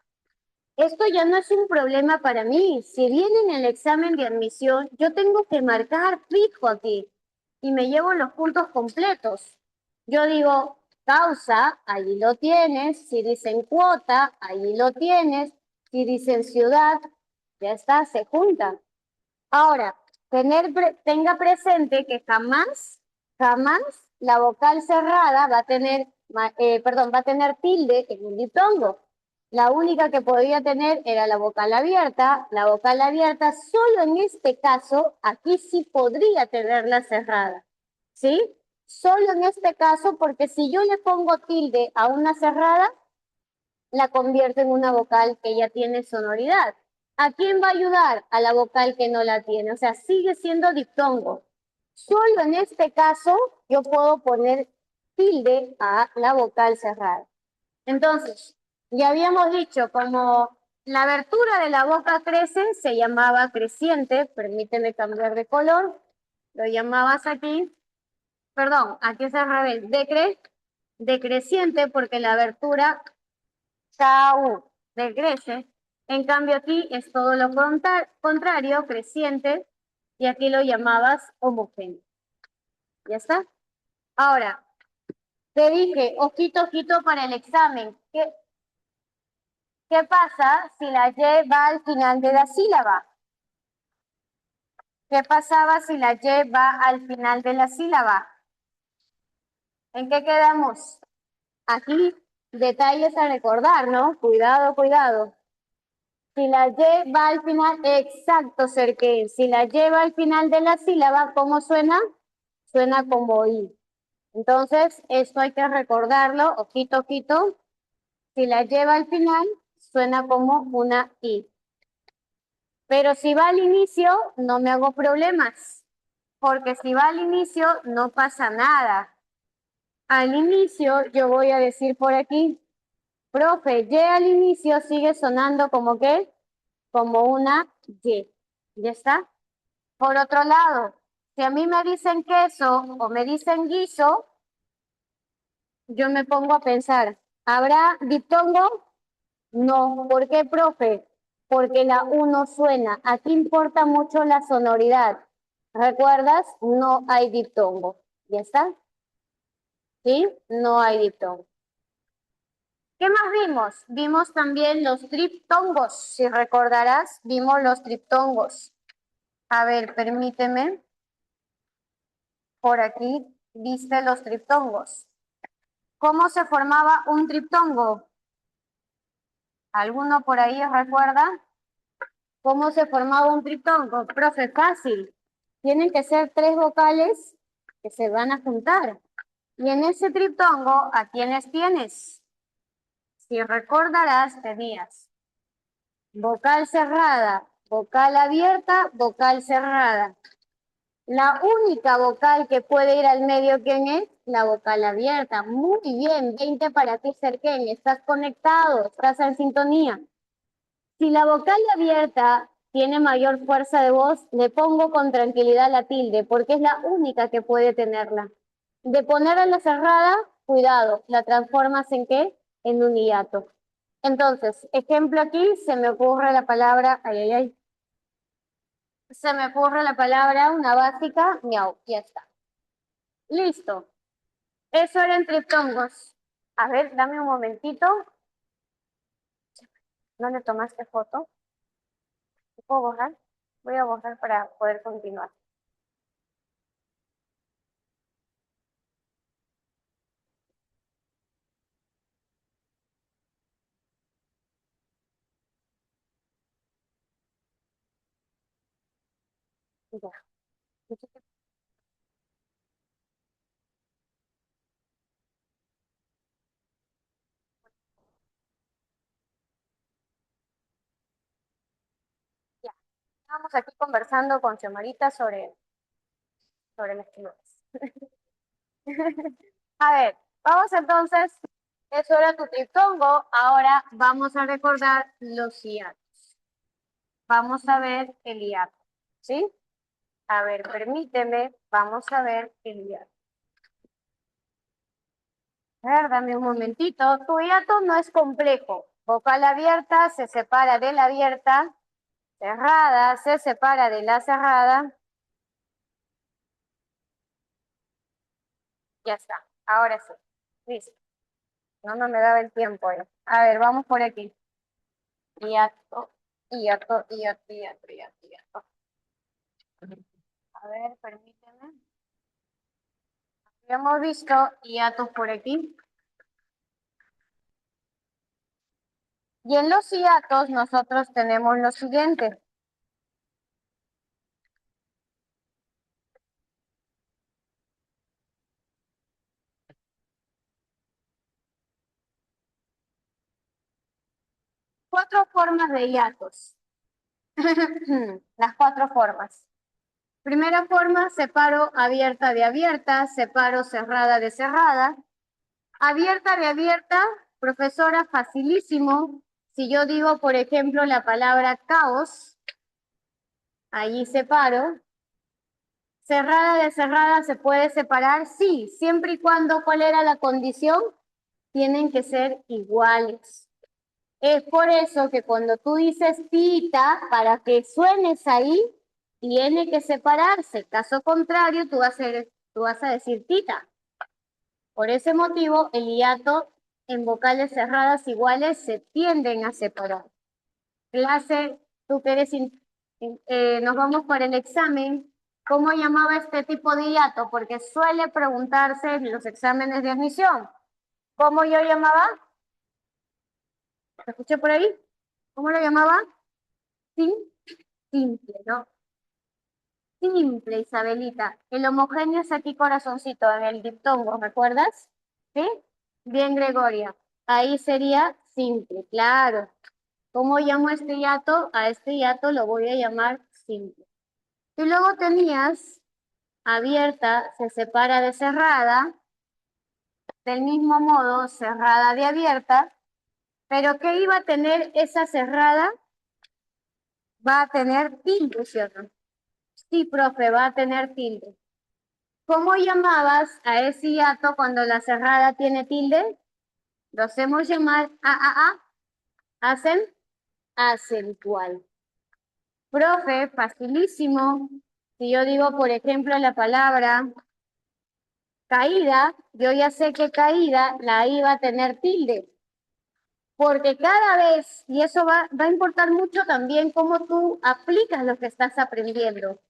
esto ya no es un problema para mí. Si viene en el examen de admisión, yo tengo que marcar fijo aquí y me llevo los puntos completos. Yo digo, causa, allí lo tienes. Si dicen cuota, allí lo tienes. Si dicen ciudad, ya está, se junta. Ahora, tenga presente que jamás la vocal cerrada va a tener, va a tener tilde en un diptongo. La única que podía tener era la vocal abierta. La vocal abierta, solo en este caso, aquí sí podría tenerla cerrada. ¿Sí? Solo en este caso, porque si yo le pongo tilde a una cerrada, la convierto en una vocal que ya tiene sonoridad. ¿A quién va a ayudar? A la vocal que no la tiene. O sea, sigue siendo diptongo. Solo en este caso yo puedo poner tilde a la vocal cerrada. Entonces, ya habíamos dicho, como la abertura de la boca crece, se llamaba creciente. Permíteme cambiar de color. Lo llamabas aquí. Perdón, aquí es al revés. Decreciente porque la abertura KU decrece. En cambio aquí es todo lo contrario, creciente, y aquí lo llamabas homogéneo. ¿Ya está? Ahora, te dije, ojito, ojito para el examen. ¿Qué pasa si la Y va al final de la sílaba? ¿Qué pasaba si la Y va al final de la sílaba? ¿En qué quedamos? Aquí, detalles a recordar, ¿no? Cuidado, cuidado. Si la Y va al final, exacto, Cerque. Si la Y va al final de la sílaba, ¿cómo suena? Suena como I. Entonces, esto hay que recordarlo, ojito, ojito. Si la Y va al final, suena como una I. Pero si va al inicio, no me hago problemas. Porque si va al inicio, no pasa nada. Al inicio, yo voy a decir por aquí, profe, Y al inicio sigue sonando como qué? Como una Y. ¿Ya está? Por otro lado, si a mí me dicen queso o me dicen guiso, yo me pongo a pensar, ¿habrá diptongo? No. ¿Por qué, profe? Porque la U no suena. Aquí importa mucho la sonoridad. ¿Recuerdas? No hay diptongo. ¿Ya está? ¿Sí? No hay diptongo. ¿Qué más vimos? Vimos también los triptongos. Si recordarás, vimos los triptongos. A ver, permíteme. Por aquí, viste los triptongos. ¿Cómo se formaba un triptongo? ¿Alguno por ahí recuerda? ¿Cómo se formaba un triptongo? Profe, fácil. Tienen que ser tres vocales que se van a juntar. Y en ese triptongo, ¿a quiénes tienes? Si recordarás, tenías vocal cerrada, vocal abierta, vocal cerrada. La única vocal que puede ir al medio, ¿quién es? La vocal abierta. Muy bien, 20 para ti, Serken. Estás conectado, estás en sintonía. Si la vocal abierta tiene mayor fuerza de voz, le pongo con tranquilidad la tilde, porque es la única que puede tenerla. De ponerla la cerrada, cuidado, la transformas en ¿qué? En un hiato. Entonces, ejemplo aquí, se me ocurre la palabra, ay, ay, ay, se me ocurre la palabra, una básica, miau, ya está. Listo. Eso era entre tongos. A ver, dame un momentito. ¿No le tomaste foto? ¿Te puedo borrar? Voy a borrar para poder continuar. Ya. Ya. Estamos aquí conversando con Xiomara sobre las figuras. A ver, vamos entonces. Eso era tu triptongo. Ahora vamos a recordar los hiatos. Vamos a ver el hiato. ¿Sí? A ver, permíteme. Vamos a ver el hiato. A ver, dame un momentito. Tu hiato no es complejo. Vocal abierta se separa de la abierta. Cerrada se separa de la cerrada. Ya está. Ahora sí. Listo. No me daba el tiempo. A ver, vamos por aquí. Hiato, hiato, hiato, hiato, hiato, hiato. A ver, permíteme. Ya hemos visto hiatos por aquí. Y en los hiatos nosotros tenemos lo siguiente. Cuatro formas de hiatos. Las cuatro formas. Primera forma, separo abierta de abierta, separo cerrada de cerrada. Abierta de abierta, profesora, facilísimo. Si yo digo, por ejemplo, la palabra caos, allí separo. Cerrada de cerrada, ¿se puede separar? Sí, siempre y cuando, ¿cuál era la condición? Tienen que ser iguales. Es por eso que cuando tú dices tita, para que suenes ahí, tiene que separarse. Caso contrario, tú vas a decir tita. Por ese motivo, el hiato en vocales cerradas iguales se tienden a separar. Clase, tú que eres, nos vamos para el examen. ¿Cómo llamaba este tipo de hiato? Porque suele preguntarse en los exámenes de admisión. ¿Cómo yo llamaba? ¿Te escuché por ahí? ¿Cómo lo llamaba? Sin, simple, ¿no? Simple, Isabelita. El homogéneo es aquí corazoncito en el diptongo, ¿recuerdas? ¿Sí? Bien, Gregoria. Ahí sería simple, claro. ¿Cómo llamo a este hiato? A este hiato lo voy a llamar simple. Y luego tenías abierta, se separa de cerrada, del mismo modo, cerrada de abierta, pero ¿qué iba a tener esa cerrada? Va a tener tilde, ¿cierto? Sí, profe, va a tener tilde. ¿Cómo llamabas a ese hiato cuando la cerrada tiene tilde? Lo hacemos llamar hacen acentual. Profe, facilísimo. Si yo digo, por ejemplo, la palabra caída, yo ya sé que caída la iba a tener tilde. Porque cada vez, y eso va a importar mucho también cómo tú aplicas lo que estás aprendiendo.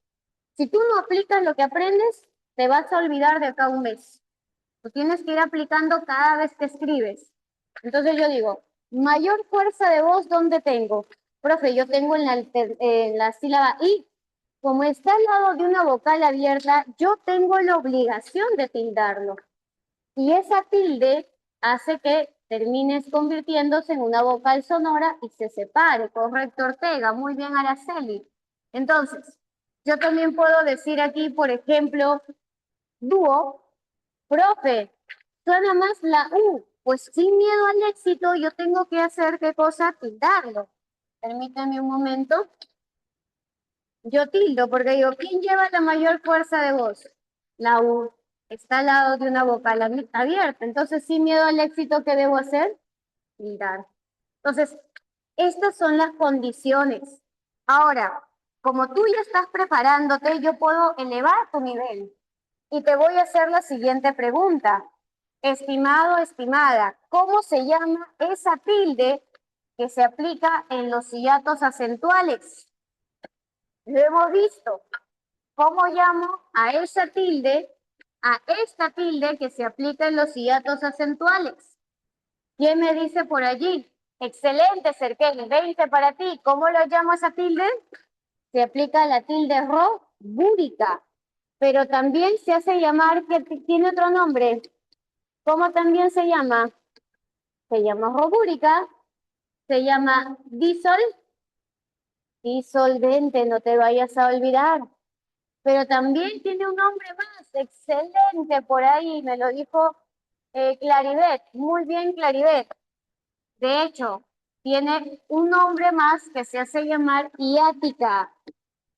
Si tú no aplicas lo que aprendes, te vas a olvidar de acá a un mes. Tú tienes que ir aplicando cada vez que escribes. Entonces yo digo, mayor fuerza de voz, ¿dónde tengo? Profe, yo tengo en la sílaba I. como está al lado de una vocal abierta, yo tengo la obligación de tildarlo. Y esa tilde hace que termines convirtiéndose en una vocal sonora y se separe. Correcto, Ortega. Muy bien, Araceli. Entonces, yo también puedo decir aquí, por ejemplo, dúo, profe, suena más la U. Pues sin miedo al éxito, yo tengo que hacer qué cosa, tildarlo. Permítame un momento. Yo tildo porque digo, ¿quién lleva la mayor fuerza de voz? La U. Está al lado de una vocal abierta. Entonces, sin miedo al éxito, ¿qué debo hacer? Tildar. Entonces, estas son las condiciones. Ahora, como tú ya estás preparándote, yo puedo elevar tu nivel. Y te voy a hacer la siguiente pregunta. Estimado, estimada, ¿cómo se llama esa tilde que se aplica en los hiatos acentuales? Lo hemos visto. ¿Cómo llamo a esa tilde, a esta tilde que se aplica en los hiatos acentuales? ¿Quién me dice por allí? Excelente, Cerquel, 20 para ti. ¿Cómo lo llamo a esa tilde? Se aplica la tilde robúrica, pero también se hace llamar, que tiene otro nombre. ¿Cómo también se llama? Se llama robúrica, se llama disolvente, no te vayas a olvidar. Pero también tiene un nombre más, excelente, por ahí me lo dijo Claribet, muy bien Claribet. De hecho, tiene un nombre más que se hace llamar hiática.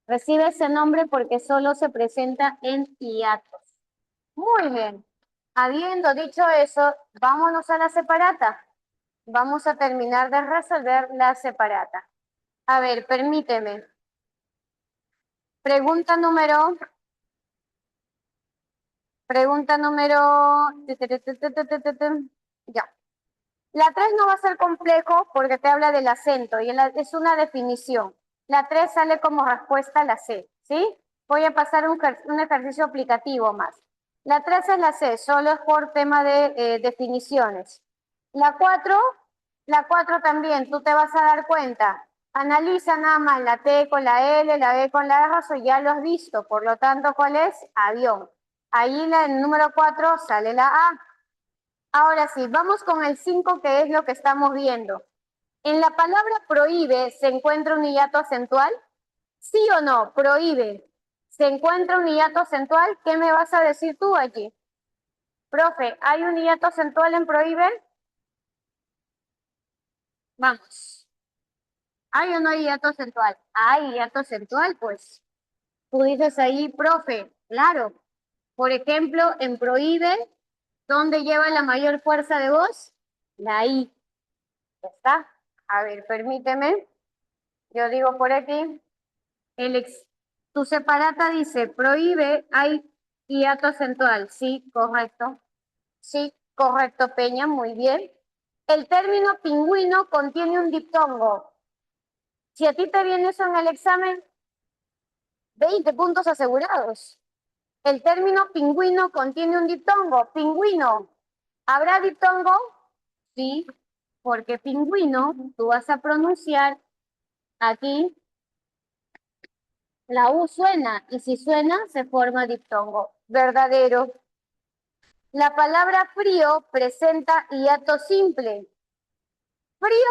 Recibe ese nombre porque solo se presenta en hiatos. Muy bien. Habiendo dicho eso, vámonos a la separata. Vamos a terminar de resolver la separata. A ver, permíteme. Pregunta número Pregunta número... Ya. La 3 no va a ser complejo porque te habla del acento y es una definición. La 3 sale como respuesta a la C, ¿sí? Voy a pasar un ejercicio aplicativo más. La 3 es la C, solo es por tema de definiciones. La 4, la 4 también, tú te vas a dar cuenta. Analiza nada más la T con la L, la B con la R, eso ya lo has visto. Por lo tanto, ¿cuál es? Avión. Ahí en el número 4 sale la A. Ahora sí, vamos con el 5, que es lo que estamos viendo. En la palabra prohíbe se encuentra un hiato acentual. ¿Sí o no? Prohíbe. ¿Se encuentra un hiato acentual? ¿Qué me vas a decir tú allí? Profe, ¿hay un hiato acentual en prohíbe? Vamos. ¿Hay o no hay hiato acentual? Hay hiato acentual, pues. Tú dices ahí, profe, claro. Por ejemplo, en prohíbe, ¿dónde lleva la mayor fuerza de voz? La I. ¿Ya está? A ver, permíteme. Yo digo por aquí, tu separata dice, prohíbe, hay hiato acentual. Sí, correcto. Sí, correcto, Peña, muy bien. El término pingüino contiene un diptongo. Si a ti te viene eso en el examen, 20 puntos asegurados. El término pingüino contiene un diptongo. Pingüino. ¿Habrá diptongo? Sí, porque pingüino, tú vas a pronunciar aquí, la U suena, y si suena, se forma diptongo. Verdadero. La palabra frío presenta hiato simple. Frío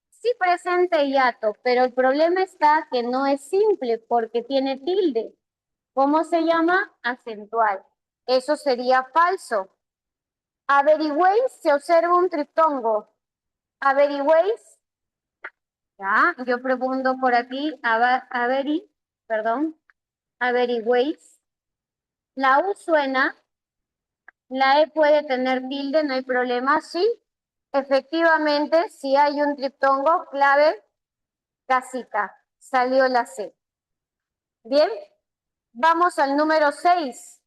sí presenta hiato, pero el problema está que no es simple porque tiene tilde. ¿Cómo se llama? Acentual. Eso sería falso. Averigüéis, se observa un triptongo. Averigüéis, ya, yo pregunto por aquí, perdón, averigüéis. La U suena, la E puede tener tilde, no hay problema, sí. Efectivamente, si hay un triptongo, clave, casita, salió la C. Bien, vamos al número 6.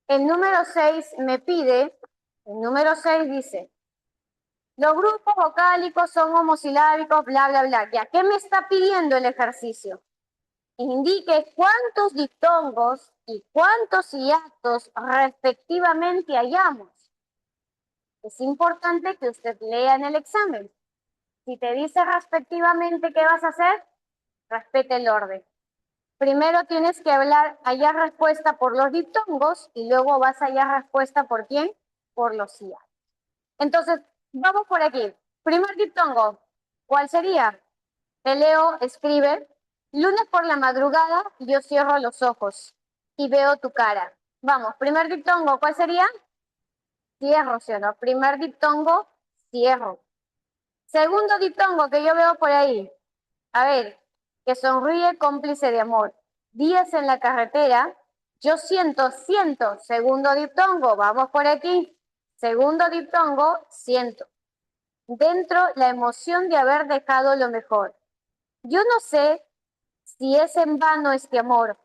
El número 6 me pide, el número 6 dice, los grupos vocálicos son homosilábicos, bla, bla, bla. Ya, ¿qué me está pidiendo el ejercicio? Indique cuántos diptongos y cuántos hiatos respectivamente hallamos. Es importante que usted lea en el examen. Si te dice respectivamente, ¿qué vas a hacer? Respete el orden. Primero tienes que hallar respuesta por los diptongos y luego vas a hallar respuesta por quién, por los hiatos. Entonces, vamos por aquí. Primer diptongo, ¿cuál sería? Te leo, escribe. Lunes por la madrugada, yo cierro los ojos y veo tu cara. Vamos, primer diptongo, ¿cuál sería? Cierro, ¿sí o no? Primer diptongo, cierro. Segundo diptongo que yo veo por ahí. A ver, que sonríe cómplice de amor. Días en la carretera, yo siento. Segundo diptongo, vamos por aquí. Segundo diptongo, siento. Dentro la emoción de haber dejado lo mejor. Yo no sé si es en vano este amor.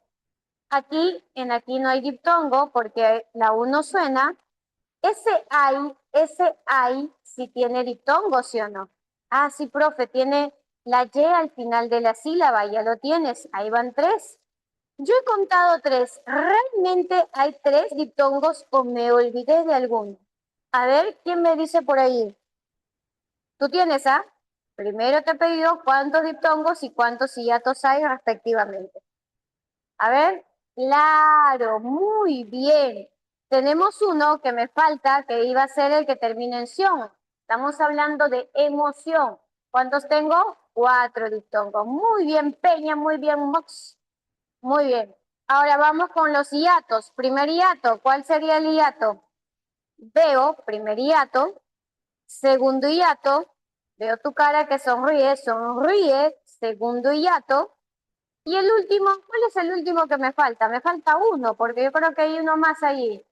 Aquí no hay diptongo porque la U no suena. Ese hay, si tiene diptongo, ¿sí o no? Ah, sí, profe, tiene la Y al final de la sílaba, ya lo tienes, ahí van tres. Yo he contado tres, ¿realmente hay tres diptongos o me olvidé de alguno? A ver, ¿quién me dice por ahí? ¿Tú tienes, ah? Primero te he pedido cuántos diptongos y cuántos hiatos hay respectivamente. A ver, claro, muy bien. Tenemos uno que me falta, que iba a ser el que termina en ción. Estamos hablando de emoción. ¿Cuántos tengo? Cuatro diptongos. Muy bien, Peña, muy bien, Mox. Muy bien. Ahora vamos con los hiatos. Primer hiato, ¿cuál sería el hiato? Veo, primer hiato. Segundo hiato, veo tu cara que sonríe, segundo hiato. Y el último, ¿cuál es el último que me falta? Me falta uno, porque yo creo que hay uno más allí.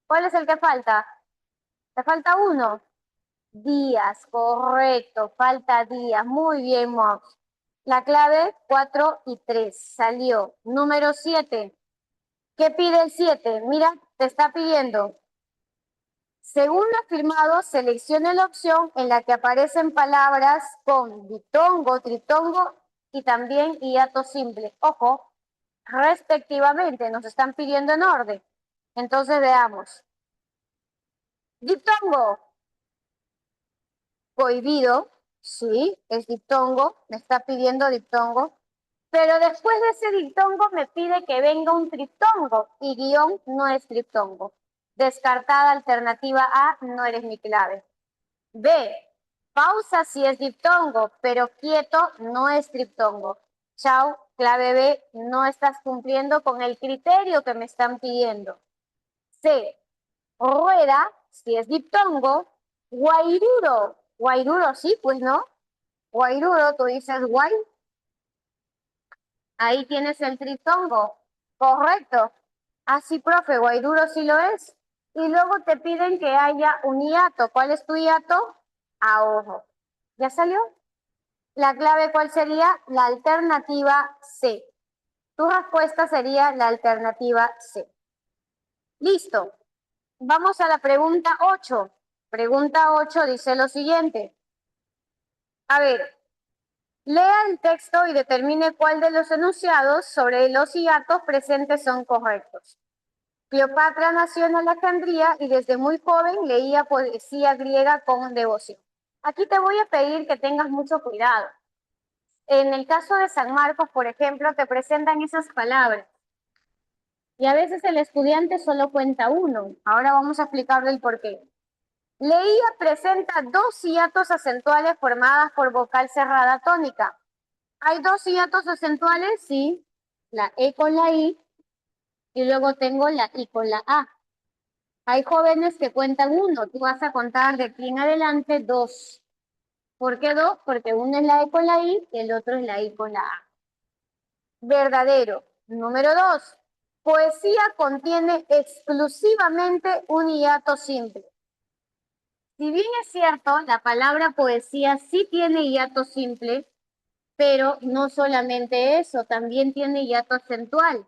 ¿Cuál es el que falta? ¿Te falta uno? Días, correcto, falta días. Muy bien, Mox. La clave 4 y 3 salió. Número 7. ¿Qué pide el 7? Mira, te está pidiendo. Según lo afirmado, seleccione la opción en la que aparecen palabras con diptongo, triptongo y también hiato simple. Ojo, respectivamente, nos están pidiendo en orden. Entonces veamos. Diptongo, prohibido, sí, es diptongo, me está pidiendo diptongo, pero después de ese diptongo me pide que venga un triptongo y guión no es triptongo. Descartada alternativa A, no eres mi clave. B, pausa si es diptongo, pero quieto no es triptongo. Chao, clave B, no estás cumpliendo con el criterio que me están pidiendo. C, rueda, si es diptongo. Guairuro, guairuro sí, pues no. Guairuro, tú dices guay. Ahí tienes el triptongo. Correcto. Así, profe, guairuro sí lo es. Y luego te piden que haya un hiato. ¿Cuál es tu hiato? A ojo. ¿Ya salió? La clave, ¿cuál sería? La alternativa C. Tu respuesta sería la alternativa C. Listo. Vamos a la pregunta 8. Pregunta 8 dice lo siguiente. A ver, lea el texto y determine cuál de los enunciados sobre los hiatos presentes son correctos. Cleopatra nació en Alejandría y desde muy joven leía poesía griega con devoción. Aquí te voy a pedir que tengas mucho cuidado. En el caso de San Marcos, por ejemplo, te presentan esas palabras. Y a veces el estudiante solo cuenta uno. Ahora vamos a explicarle el por qué. Leía presenta dos hiatos acentuales formadas por vocal cerrada tónica. ¿Hay dos hiatos acentuales? Sí. La E con la I y luego tengo la I con la A. Hay jóvenes que cuentan uno. Tú vas a contar de aquí en adelante dos. ¿Por qué dos? Porque uno es la E con la I y el otro es la I con la A. Verdadero. Número 2. Poesía contiene exclusivamente un hiato simple. Si bien es cierto, la palabra poesía sí tiene hiato simple, pero no solamente eso, también tiene hiato acentual.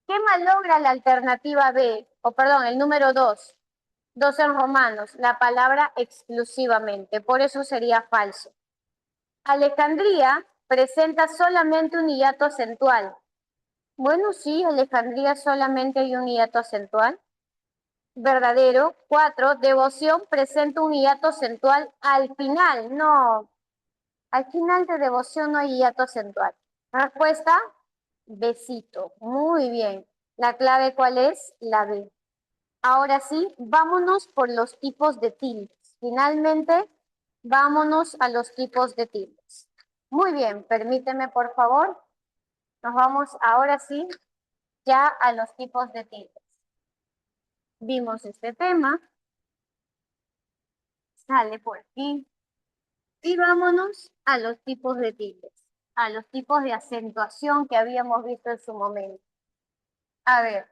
¿Qué malogra la alternativa B? O perdón, el número 2. Dos en romanos, la palabra exclusivamente, por eso sería falso. Alejandría presenta solamente un hiato acentual. Bueno, sí, Alejandría solamente hay un hiato acentual. Verdadero. 4. Devoción presenta un hiato acentual al final. No, al final de devoción no hay hiato acentual. Respuesta, besito. Muy bien. ¿La clave cuál es? La B. Ahora sí, vámonos por los tipos de tildes. Finalmente, vámonos a los tipos de tildes. Muy bien, permíteme por favor. Nos vamos ahora sí ya a los tipos de tildes. Vimos este tema. Sale por aquí. Y vámonos a los tipos de tildes, a los tipos de acentuación que habíamos visto en su momento. A ver,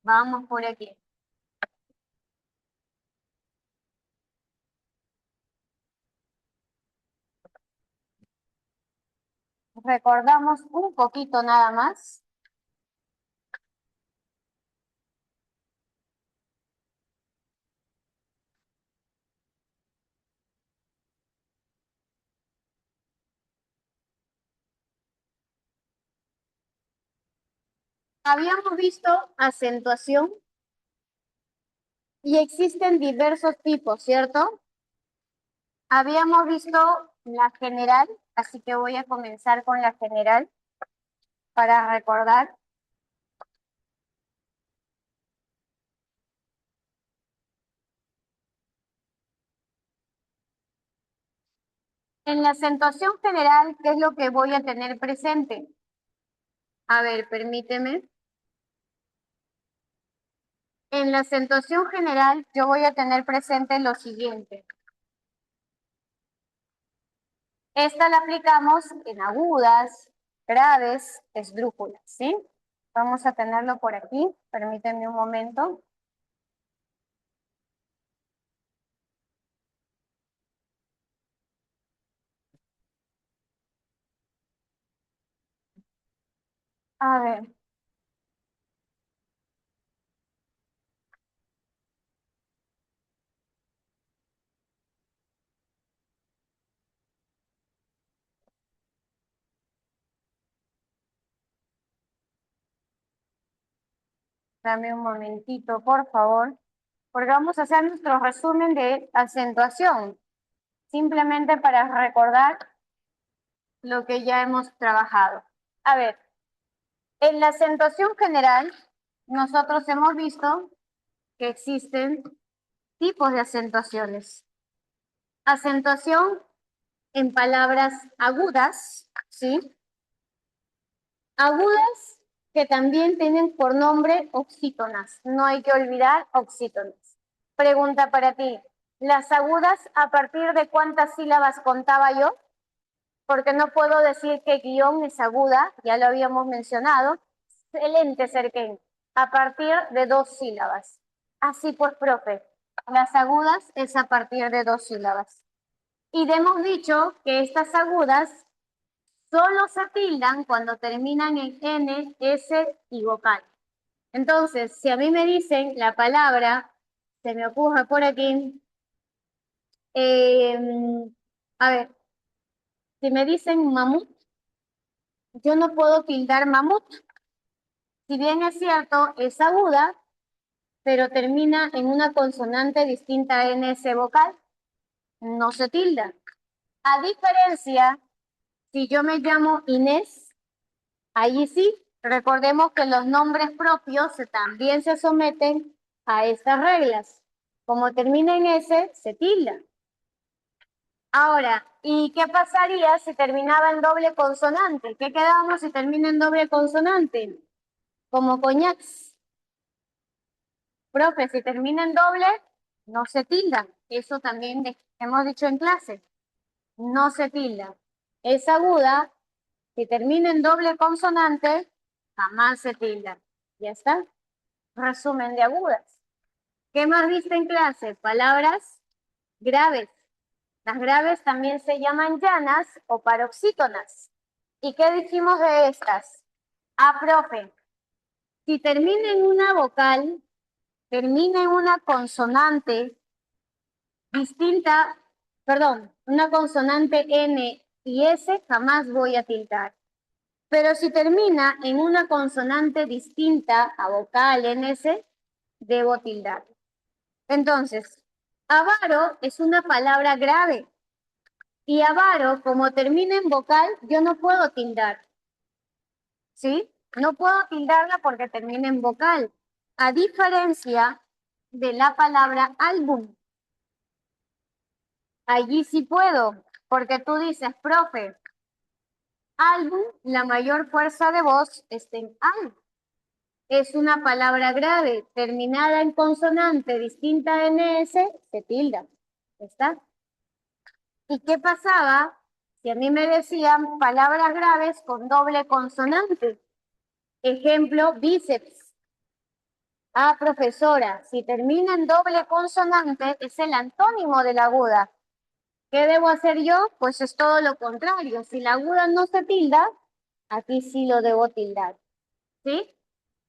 vamos por aquí. Recordamos un poquito nada más. Habíamos visto acentuación y existen diversos tipos, ¿cierto? Habíamos visto la general, así que voy a comenzar con la general para recordar. En la acentuación general, ¿qué es lo que voy a tener presente? A ver, permíteme. En la acentuación general, yo voy a tener presente lo siguiente. Esta la aplicamos en agudas, graves, esdrújulas, ¿sí? Vamos a tenerlo por aquí. Permítanme un momento. A ver. Dame un momentito, por favor, porque vamos a hacer nuestro resumen de acentuación, simplemente para recordar lo que ya hemos trabajado. A ver, en la acentuación general, nosotros hemos visto que existen tipos de acentuaciones. Acentuación en palabras agudas, ¿sí? Agudas que también tienen por nombre oxítonas. No hay que olvidar oxítonas. Pregunta para ti. ¿Las agudas a partir de cuántas sílabas contaba yo? Porque no puedo decir que guión es aguda, ya lo habíamos mencionado. Excelente, Serken. A partir de 2 sílabas. Así pues, profe. Las agudas es a partir de 2 sílabas. Y hemos dicho que estas agudas solo se tildan cuando terminan en N, S y vocal. Entonces, si a mí me dicen la palabra, se me ocurre por aquí, a ver, si me dicen mamut, yo no puedo tildar mamut. Si bien es cierto, es aguda, pero termina en una consonante distinta a NS vocal, no se tilda. A diferencia, si yo me llamo Inés, ahí sí, recordemos que los nombres propios también se someten a estas reglas. Como termina en S, se tilda. Ahora, ¿y qué pasaría si terminaba en doble consonante? ¿Qué quedamos si termina en doble consonante? Como coñacs. Profe, si termina en doble, no se tilda. Eso también hemos dicho en clase. No se tilda. Es aguda. Si termina en doble consonante, jamás se tilda. Ya está. Resumen de agudas. ¿Qué más viste en clase? Palabras graves. Las graves también se llaman llanas o paroxítonas. ¿Y qué dijimos de estas? Ah, profe, si termina en una vocal, termina en una consonante distinta, perdón, una consonante N y S, jamás voy a tiltar. Pero si termina en una consonante distinta a vocal NS, debo tildar. Entonces, avaro es una palabra grave. Y avaro, como termina en vocal, yo no puedo tildar. ¿sí? No puedo tildarla porque termina en vocal, a diferencia de la palabra álbum. Allí sí puedo, porque tú dices, profe, álbum, la mayor fuerza de voz está en al. Es una palabra grave, terminada en consonante distinta en S, se tilda. ¿Está? ¿Y qué pasaba si a mí me decían palabras graves con doble consonante? Ejemplo, bíceps. Ah, profesora, si termina en doble consonante, es el antónimo de la aguda. ¿Qué debo hacer yo? Pues es todo lo contrario. Si la aguda no se tilda, aquí sí lo debo tildar. ¿Sí?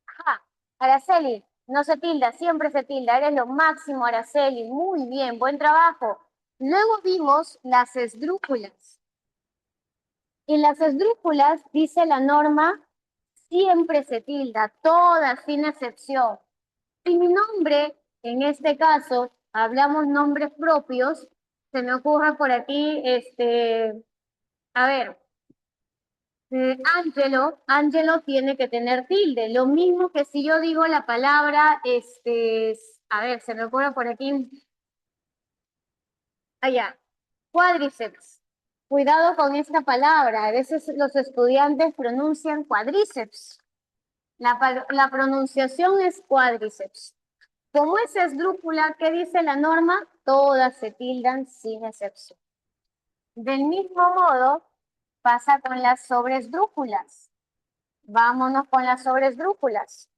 Ajá. Araceli, no se tilda, siempre se tilda. Eres lo máximo, Araceli. Muy bien, buen trabajo. Luego vimos las esdrújulas. Y las esdrújulas, dice la norma, siempre se tilda, todas sin excepción. Y mi nombre, en este caso, hablamos nombres propios, se me ocurre por aquí, a ver, Ángelo tiene que tener tilde, lo mismo que si yo digo la palabra, a ver, se me ocurre por aquí, allá, cuádriceps. Cuidado con esta palabra, a veces los estudiantes pronuncian cuádriceps. La pronunciación es cuádriceps. Como es esdrújula, ¿qué dice la norma? Todas se tildan sin excepción. Del mismo modo, pasa con las sobresdrújulas. Vámonos con las sobresdrújulas,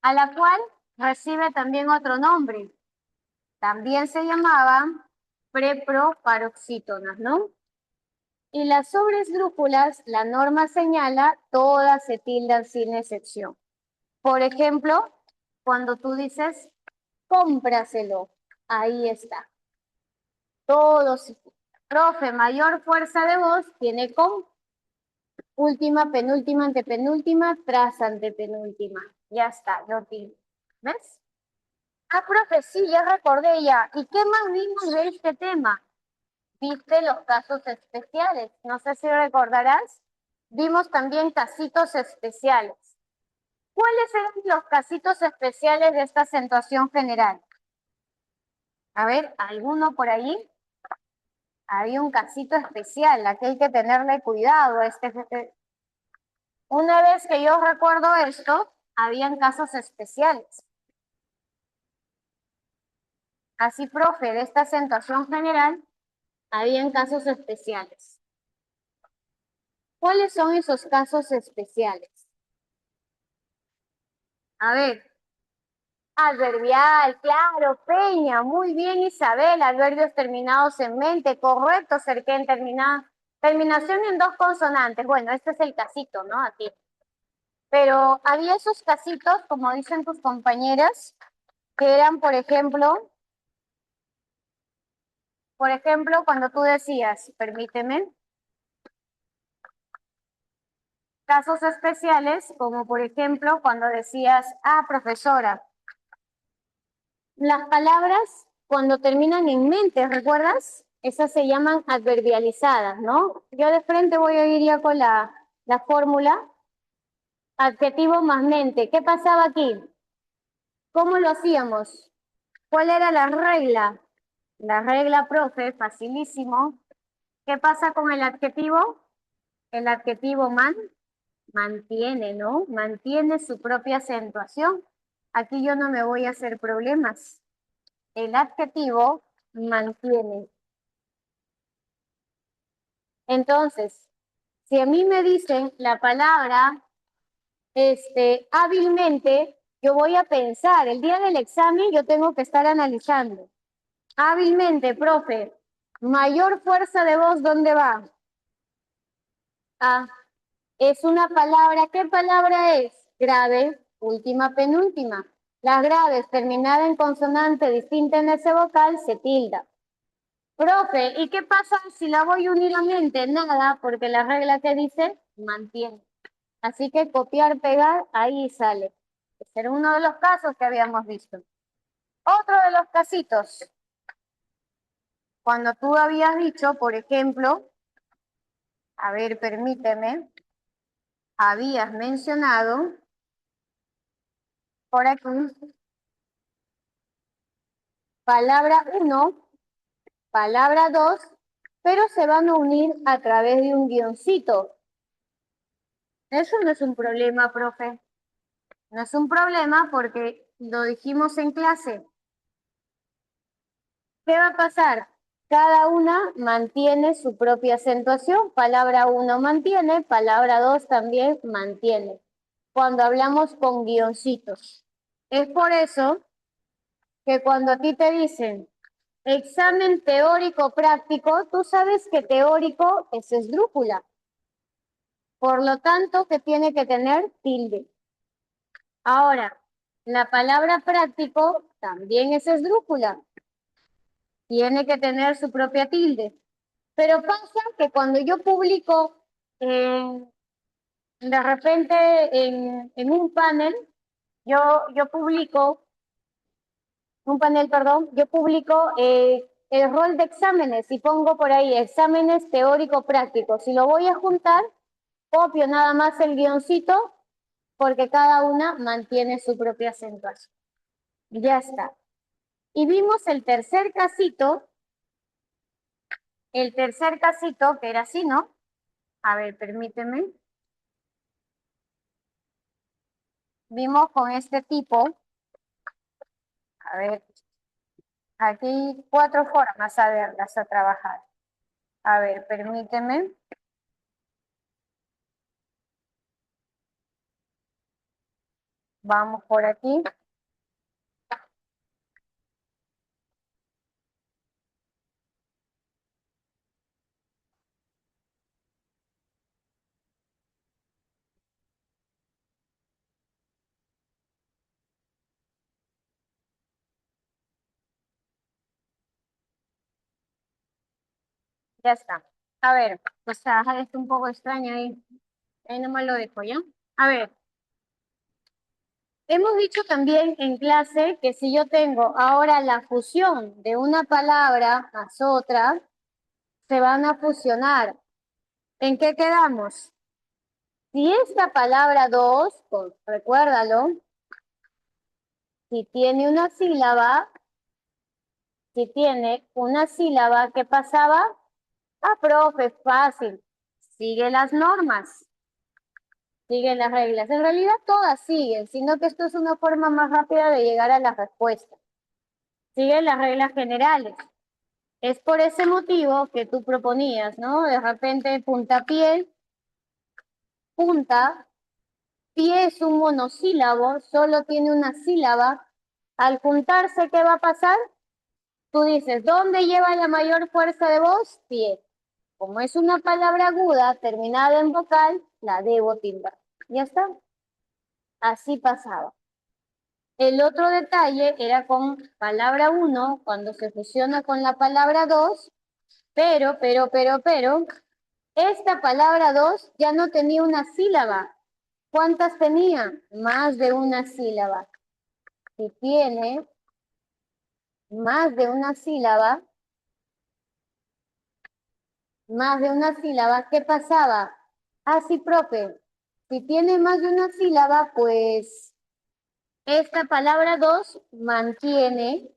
a la cual recibe también otro nombre. También se llamaban preproparoxítonas, ¿no? Y las sobresdrújulas, la norma señala, todas se tildan sin excepción. Por ejemplo, cuando tú dices, cómpraselo, ahí está. Todos, profe, mayor fuerza de voz tiene con, última, penúltima, antepenúltima, tras antepenúltima. Ya está, lo tiene. ¿Ves? Ah, profe, sí, ya recordé ya. ¿Y qué más vimos de este tema? Viste los casos especiales. No sé si recordarás. Vimos también casitos especiales. ¿Cuáles eran los casitos especiales de esta acentuación general? A ver, ¿alguno por ahí? Había un casito especial, aquí hay que tenerle cuidado. Una vez que yo recuerdo esto, habían casos especiales. Así, profe, de esta acentuación general, habían casos especiales. ¿Cuáles son esos casos especiales? A ver, adverbial, claro, Peña, muy bien, Isabel, adverbios terminados en mente, correcto, cerquén terminado. Terminación en dos consonantes, bueno, este es el casito, ¿no? Aquí. Pero había esos casitos, como dicen tus compañeras, que eran, por ejemplo, cuando tú decías, permíteme, casos especiales, como por ejemplo, cuando decías, ah, profesora, las palabras cuando terminan en mente, ¿recuerdas? Esas se llaman adverbializadas, ¿no? Yo de frente voy a ir ya con la fórmula, adjetivo más mente. ¿Qué pasaba aquí? ¿Cómo lo hacíamos? ¿Cuál era la regla? La regla, profe, facilísimo. ¿Qué pasa con el adjetivo? El adjetivo mantiene, ¿no? Mantiene su propia acentuación. Aquí yo no me voy a hacer problemas. El adjetivo mantiene. Entonces, si a mí me dicen la palabra, hábilmente, yo voy a pensar, el día del examen yo tengo que estar analizando. Hábilmente, profe, mayor fuerza de voz, ¿dónde va? Ah, es una palabra, ¿qué palabra es? Grave, última, penúltima. Las graves terminadas en consonante distinta en ese vocal se tilda. Profe, ¿y qué pasa si la voy unidamente? Nada, porque la regla que dice mantiene. Así que copiar, pegar, ahí sale. Ese era uno de los casos que habíamos visto. Otro de los casitos, cuando tú habías dicho, por ejemplo, a ver, permíteme, habías mencionado por aquí palabra 1, palabra 2, pero se van a unir a través de un guioncito. Eso no es un problema, profe. No es un problema porque lo dijimos en clase. ¿Qué va a pasar? Cada una mantiene su propia acentuación. Palabra 1 mantiene, palabra 2 también mantiene. Cuando hablamos con guioncitos. Es por eso que cuando a ti te dicen examen teórico práctico, tú sabes que teórico es esdrújula. Por lo tanto, que tiene que tener tilde. Ahora, la palabra práctico también es esdrújula. Tiene que tener su propia tilde. Pero pasa que cuando yo publico de repente en un panel, yo publico, un panel, perdón, yo publico el rol de exámenes y pongo por ahí exámenes teórico-prácticos. Si lo voy a juntar, copio nada más el guioncito porque cada una mantiene su propia acentuación. Ya está. Y vimos el tercer casito que era así, ¿no? A ver, permíteme. Vimos con este tipo, a ver, aquí 4 formas a verlas, a trabajar. A ver, permíteme. Vamos por aquí. Ya está. A ver, pues es un poco extraño ahí. Ahí nomás lo dejo, ¿ya? A ver, hemos dicho también en clase que si yo tengo ahora la fusión de una palabra más otra, se van a fusionar. ¿En qué quedamos? Si esta palabra 2, pues recuérdalo, si tiene una sílaba, ¿qué pasaba? Ah, profe, fácil. Sigue las normas, sigue las reglas. En realidad todas siguen, sino que esto es una forma más rápida de llegar a la respuesta. Sigue las reglas generales. Es por ese motivo que tú proponías, ¿no? De repente puntapié, punta, pie es un monosílabo, solo tiene una sílaba. Al juntarse, ¿qué va a pasar? Tú dices, ¿dónde lleva la mayor fuerza de voz? Pie. Como es una palabra aguda terminada en vocal, la debo tildar. Ya está. Así pasaba. El otro detalle era con palabra 1, cuando se fusiona con la palabra 2, pero, esta palabra 2 ya no tenía una sílaba. ¿Cuántas tenía? Más de una sílaba. Si tiene más de una sílaba, ¿qué pasaba? Ah, sí, profe. Si tiene más de una sílaba, pues esta palabra 2 mantiene.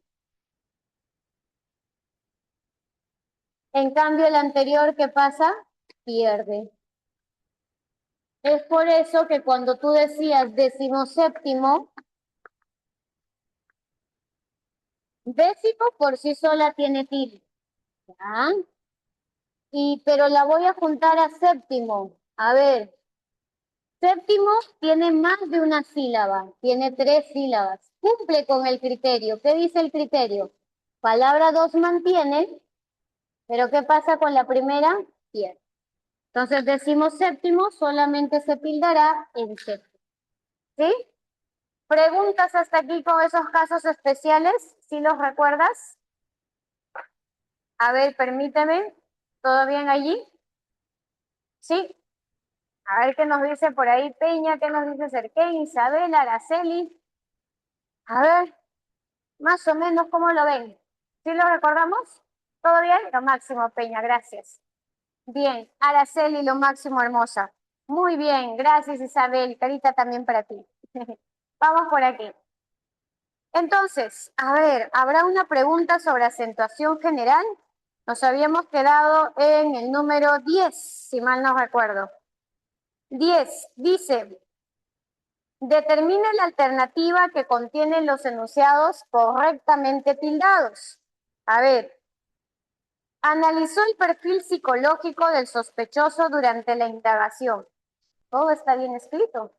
En cambio, el anterior, ¿qué pasa? Pierde. Es por eso que cuando tú decías decimoséptimo, décimo por sí sola tiene tilde. ¿Ya? Pero la voy a juntar a séptimo. A ver, séptimo tiene más de una sílaba, tiene 3 sílabas. Cumple con el criterio. ¿Qué dice el criterio? Palabra 2 mantiene, pero ¿qué pasa con la primera? Pierde. Entonces, decimos séptimo, solamente se tildará en séptimo. ¿Sí? ¿Preguntas hasta aquí con esos casos especiales? ¿Sí los recuerdas? A ver, permíteme. ¿Todo bien allí? ¿Sí? A ver qué nos dice por ahí Peña, qué nos dice Cerquén, Isabel, Araceli. A ver, más o menos, ¿cómo lo ven? ¿Sí lo recordamos? ¿Todo bien? Lo máximo, Peña, gracias. Bien, Araceli, lo máximo, hermosa. Muy bien, gracias Isabel. Carita también para ti. Vamos por aquí. Entonces, a ver, ¿habrá una pregunta sobre acentuación general? Nos habíamos quedado en el número 10, si mal no recuerdo. 10 dice, determine la alternativa que contiene los enunciados correctamente tildados. A ver, analizó el perfil psicológico del sospechoso durante la indagación. Todo está bien escrito.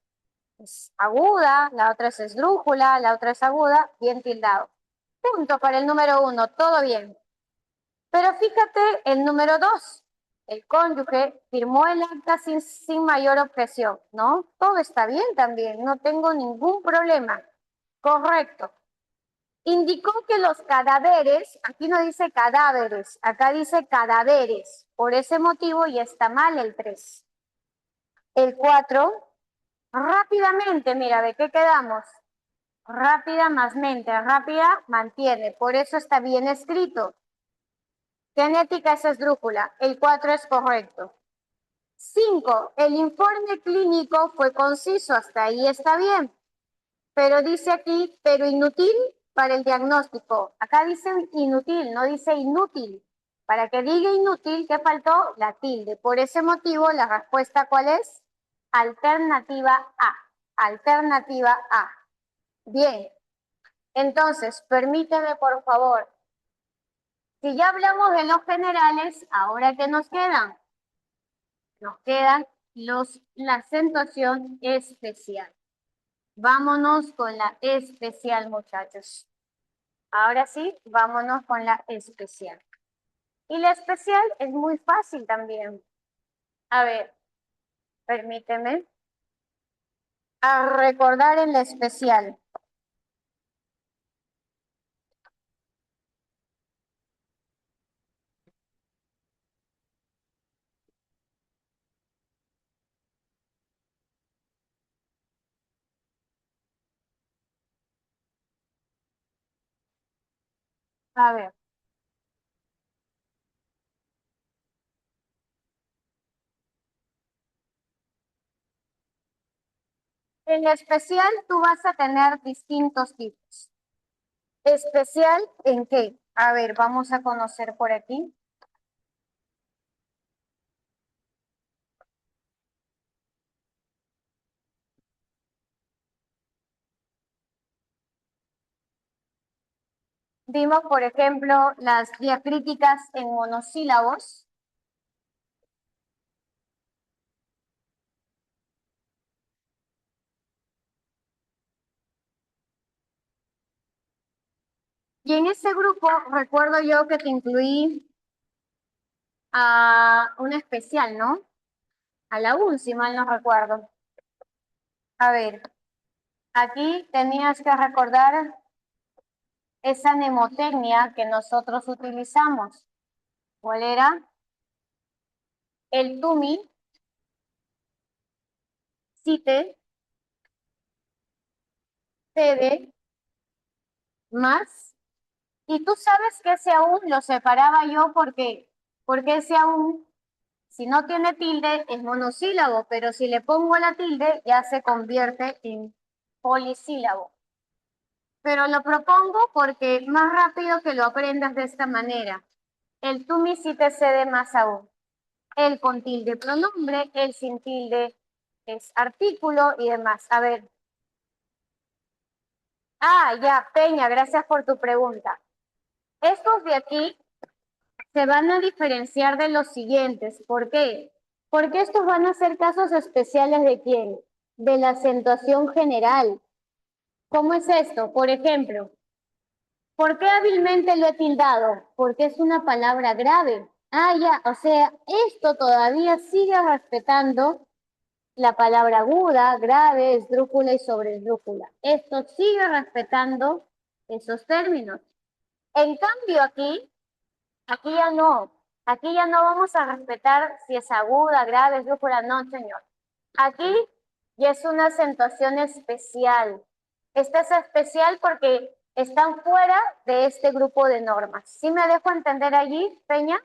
Es aguda, la otra es esdrújula, la otra es aguda, bien tildado. Punto para el número 1, todo bien. Pero fíjate el número 2. El cónyuge firmó el acta sin mayor objeción, ¿no? Todo está bien también, no tengo ningún problema. Correcto. Indicó que los cadáveres, aquí no dice cadáveres, acá dice cadáveres. Por ese motivo ya está mal el 3. El 4, rápidamente, mira, ¿de qué quedamos? Rápida más mente, rápida mantiene, por eso está bien escrito. Genética es esdrújula, el 4 es correcto. 5, el informe clínico fue conciso, hasta ahí está bien. Pero dice aquí, pero inútil para el diagnóstico. Acá dice inútil, no dice inútil. Para que diga inútil, ¿qué faltó? La tilde. Por ese motivo, la respuesta, ¿cuál es? Alternativa A. Alternativa A. Bien. Entonces, permíteme, por favor. Si ya hablamos de los generales, ¿ahora qué nos quedan? Nos quedan la acentuación especial. Vámonos con la especial, muchachos. Ahora sí, vámonos con la especial. Y la especial es muy fácil también. A ver, permíteme a recordar en la especial. A ver, en la especial tú vas a tener distintos tipos. ¿Especial en qué? A ver, vamos a conocer por aquí. Vimos, por ejemplo, las diacríticas en monosílabos. Y en ese grupo recuerdo yo que te incluí a una especial, ¿no? A la UN, si mal no recuerdo. A ver, aquí tenías que recordar esa mnemotecnia que nosotros utilizamos. ¿Cuál era? El tumi, cite, cede, más. Y tú sabes que ese aún lo separaba yo porque ese aún, si no tiene tilde, es monosílabo, pero si le pongo la tilde, ya se convierte en polisílabo. Pero lo propongo porque más rápido que lo aprendas de esta manera. El tumi sí te cede más aún. El con tilde pronombre, el sin tilde es artículo y demás. A ver. Ah, ya, Peña, gracias por tu pregunta. Estos de aquí se van a diferenciar de los siguientes. ¿Por qué? Porque estos van a ser casos especiales de quién? De la acentuación general. ¿Cómo es esto? Por ejemplo, ¿por qué hábilmente lo he tildado? Porque es una palabra grave. Ah, ya, o sea, esto todavía sigue respetando la palabra aguda, grave, esdrújula y sobreesdrújula. Esto sigue respetando esos términos. En cambio aquí ya no. Aquí ya no vamos a respetar si es aguda, grave, esdrújula, no, señor. Aquí ya es una acentuación especial. Esta es especial porque están fuera de este grupo de normas. ¿Sí me dejo entender allí, Peña?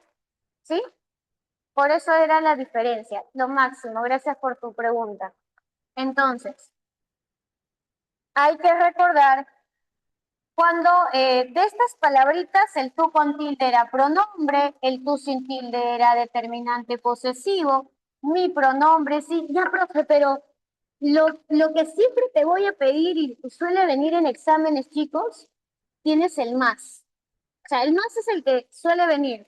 ¿Sí? Por eso era la diferencia, lo máximo. Gracias por tu pregunta. Entonces, hay que recordar cuando de estas palabritas el tú con tilde era pronombre, el tú sin tilde era determinante posesivo, mi pronombre, sí, ya profe, pero lo que siempre te voy a pedir y suele venir en exámenes, chicos, tienes el más. O sea, el más es el que suele venir.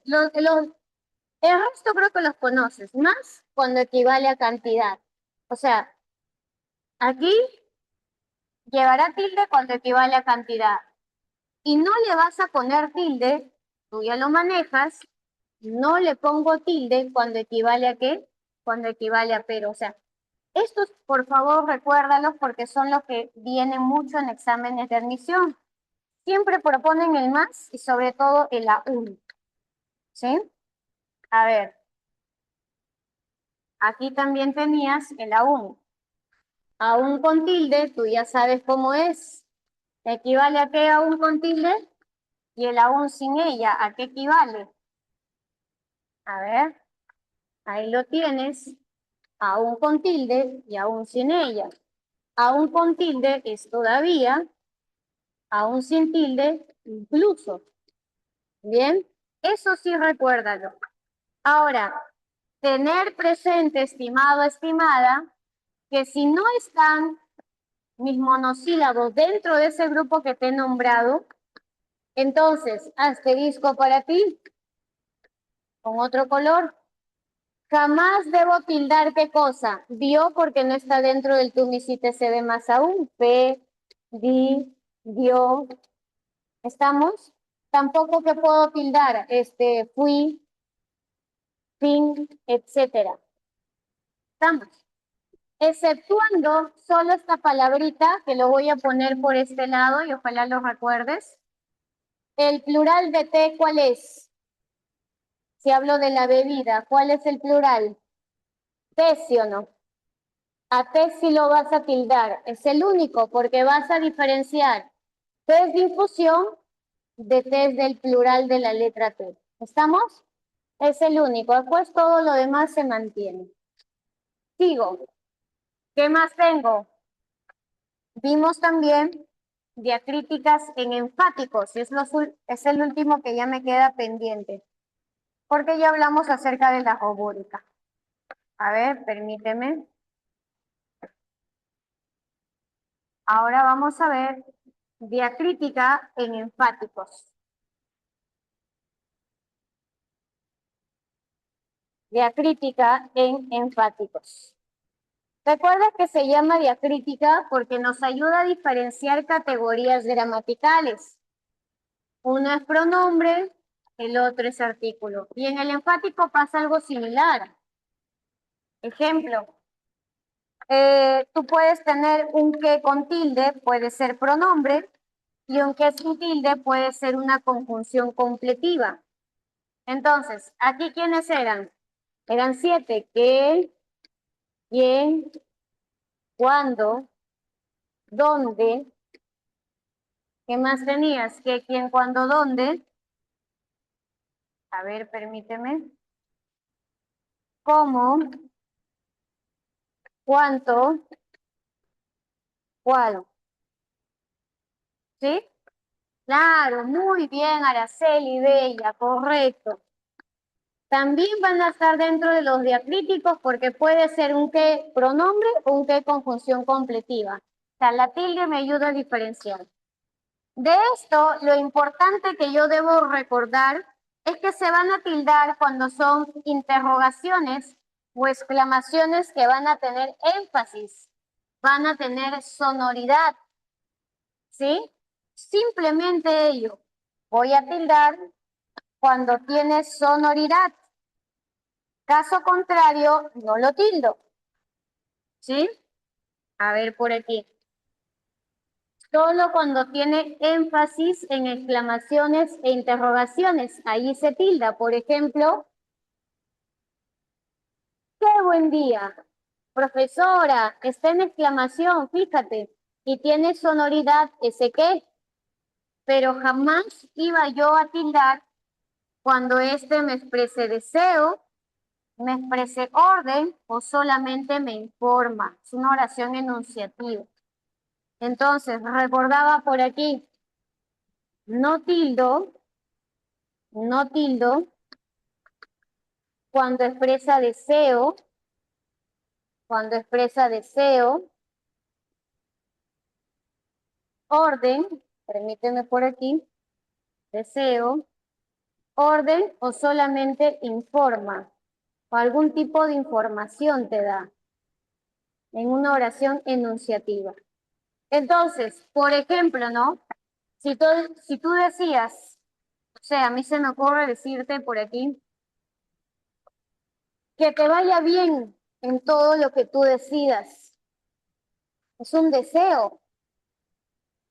El resto creo que los conoces. Más cuando equivale a cantidad. O sea, aquí llevará tilde cuando equivale a cantidad. Y no le vas a poner tilde, tú ya lo manejas, no le pongo tilde cuando equivale a qué, cuando equivale a pero. O sea, estos por favor recuérdalos porque son los que vienen mucho en exámenes de admisión. Siempre proponen el más y sobre todo el aún. ¿Sí? A ver, aquí también tenías el aún. Aún con tilde, tú ya sabes cómo es. ¿Equivale a qué aún con tilde? Y el aún sin ella, ¿a qué equivale? A ver, ahí lo tienes. Aún con tilde y aún sin ella. Aún con tilde es todavía, aún sin tilde, incluso. Bien, eso sí recuérdalo. Ahora, tener presente, estimado, estimada, que si no están mis monosílabos dentro de ese grupo que te he nombrado, entonces, asterisco para ti, con otro color. Jamás debo tildar qué cosa. Dio porque no está dentro del tú me hiciste se ve más aún. P, di, dio. ¿Estamos? Tampoco que puedo tildar, fui, fin, etcétera. ¿Estamos? Exceptuando solo esta palabrita, que lo voy a poner por este lado y ojalá lo recuerdes. El plural de té, ¿cuál es? Si hablo de la bebida, ¿cuál es el plural? Té, ¿sí o no? A té sí lo vas a tildar. Es el único porque vas a diferenciar test de infusión de test del plural de la letra T. ¿Estamos? Es el único. Después todo lo demás se mantiene. Sigo. ¿Qué más tengo? Vimos también diacríticas en enfáticos. Es el último que ya me queda pendiente. Porque ya hablamos acerca de la robótica. A ver, permíteme. Ahora vamos a ver diacrítica en enfáticos. Diacrítica en enfáticos. Recuerda que se llama diacrítica porque nos ayuda a diferenciar categorías gramaticales. Uno es pronombre, el otro es artículo. Y en el enfático pasa algo similar. Ejemplo, tú puedes tener un que con tilde, puede ser pronombre, y un que sin tilde puede ser una conjunción completiva. Entonces, ¿aquí quiénes eran? Eran 7. ¿Qué? ¿Quién? ¿Cuándo? ¿Dónde? ¿Qué más tenías? ¿Qué, quién, cuándo, dónde? A ver, permíteme. ¿Cómo? ¿Cuánto? ¿Cuál? ¿Sí? Claro, muy bien, Araceli, bella, correcto. También van a estar dentro de los diacríticos porque puede ser un que pronombre o un que conjunción completiva. O sea, la tilde me ayuda a diferenciar. De esto, lo importante que yo debo recordar es que se van a tildar cuando son interrogaciones o exclamaciones que van a tener énfasis, van a tener sonoridad, ¿sí? Simplemente ello. Voy a tildar cuando tiene sonoridad. Caso contrario, no lo tildo, ¿sí? A ver por aquí. Solo cuando tiene énfasis en exclamaciones e interrogaciones, ahí se tilda. Por ejemplo, ¡qué buen día! Profesora, está en exclamación, fíjate, y tiene sonoridad ese qué, pero jamás iba yo a tildar cuando me exprese deseo, ¿Me expresé orden o solamente me informa? Es una oración enunciativa. Entonces, recordaba por aquí, no tildo, no tildo cuando expresa deseo, orden, permíteme por aquí, deseo, orden o solamente informa, o algún tipo de información te da en una oración enunciativa. Entonces, por ejemplo, ¿no? Si tú decías, o sea, a mí se me ocurre decirte por aquí, que te vaya bien en todo lo que tú decidas. Es un deseo.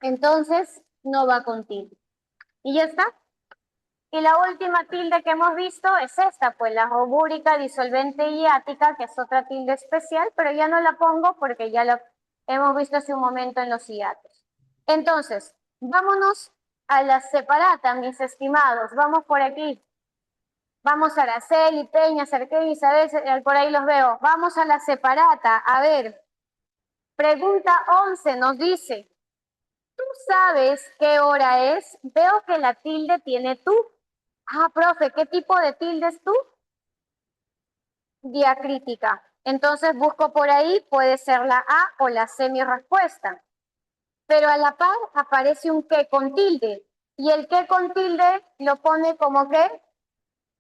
Entonces, no va contigo. Y ya está. Y la última tilde que hemos visto es esta, pues la robúrica, disolvente y ática, que es otra tilde especial, pero ya no la pongo porque ya lo hemos visto hace un momento en los hiatos. Entonces, vámonos a las separatas, mis estimados. Vamos por aquí. Vamos a Araceli, Peña, Cerqué, Isabel, por ahí los veo. Vamos a la separata. A ver, pregunta 11 nos dice, ¿tú sabes qué hora es? Veo que la tilde tiene tú. Ah, profe, ¿qué tipo de tilde es tú? Diacrítica. Entonces busco por ahí, puede ser la A o la C mi respuesta. Pero a la par aparece un qué con tilde. Y el qué con tilde lo pone como qué,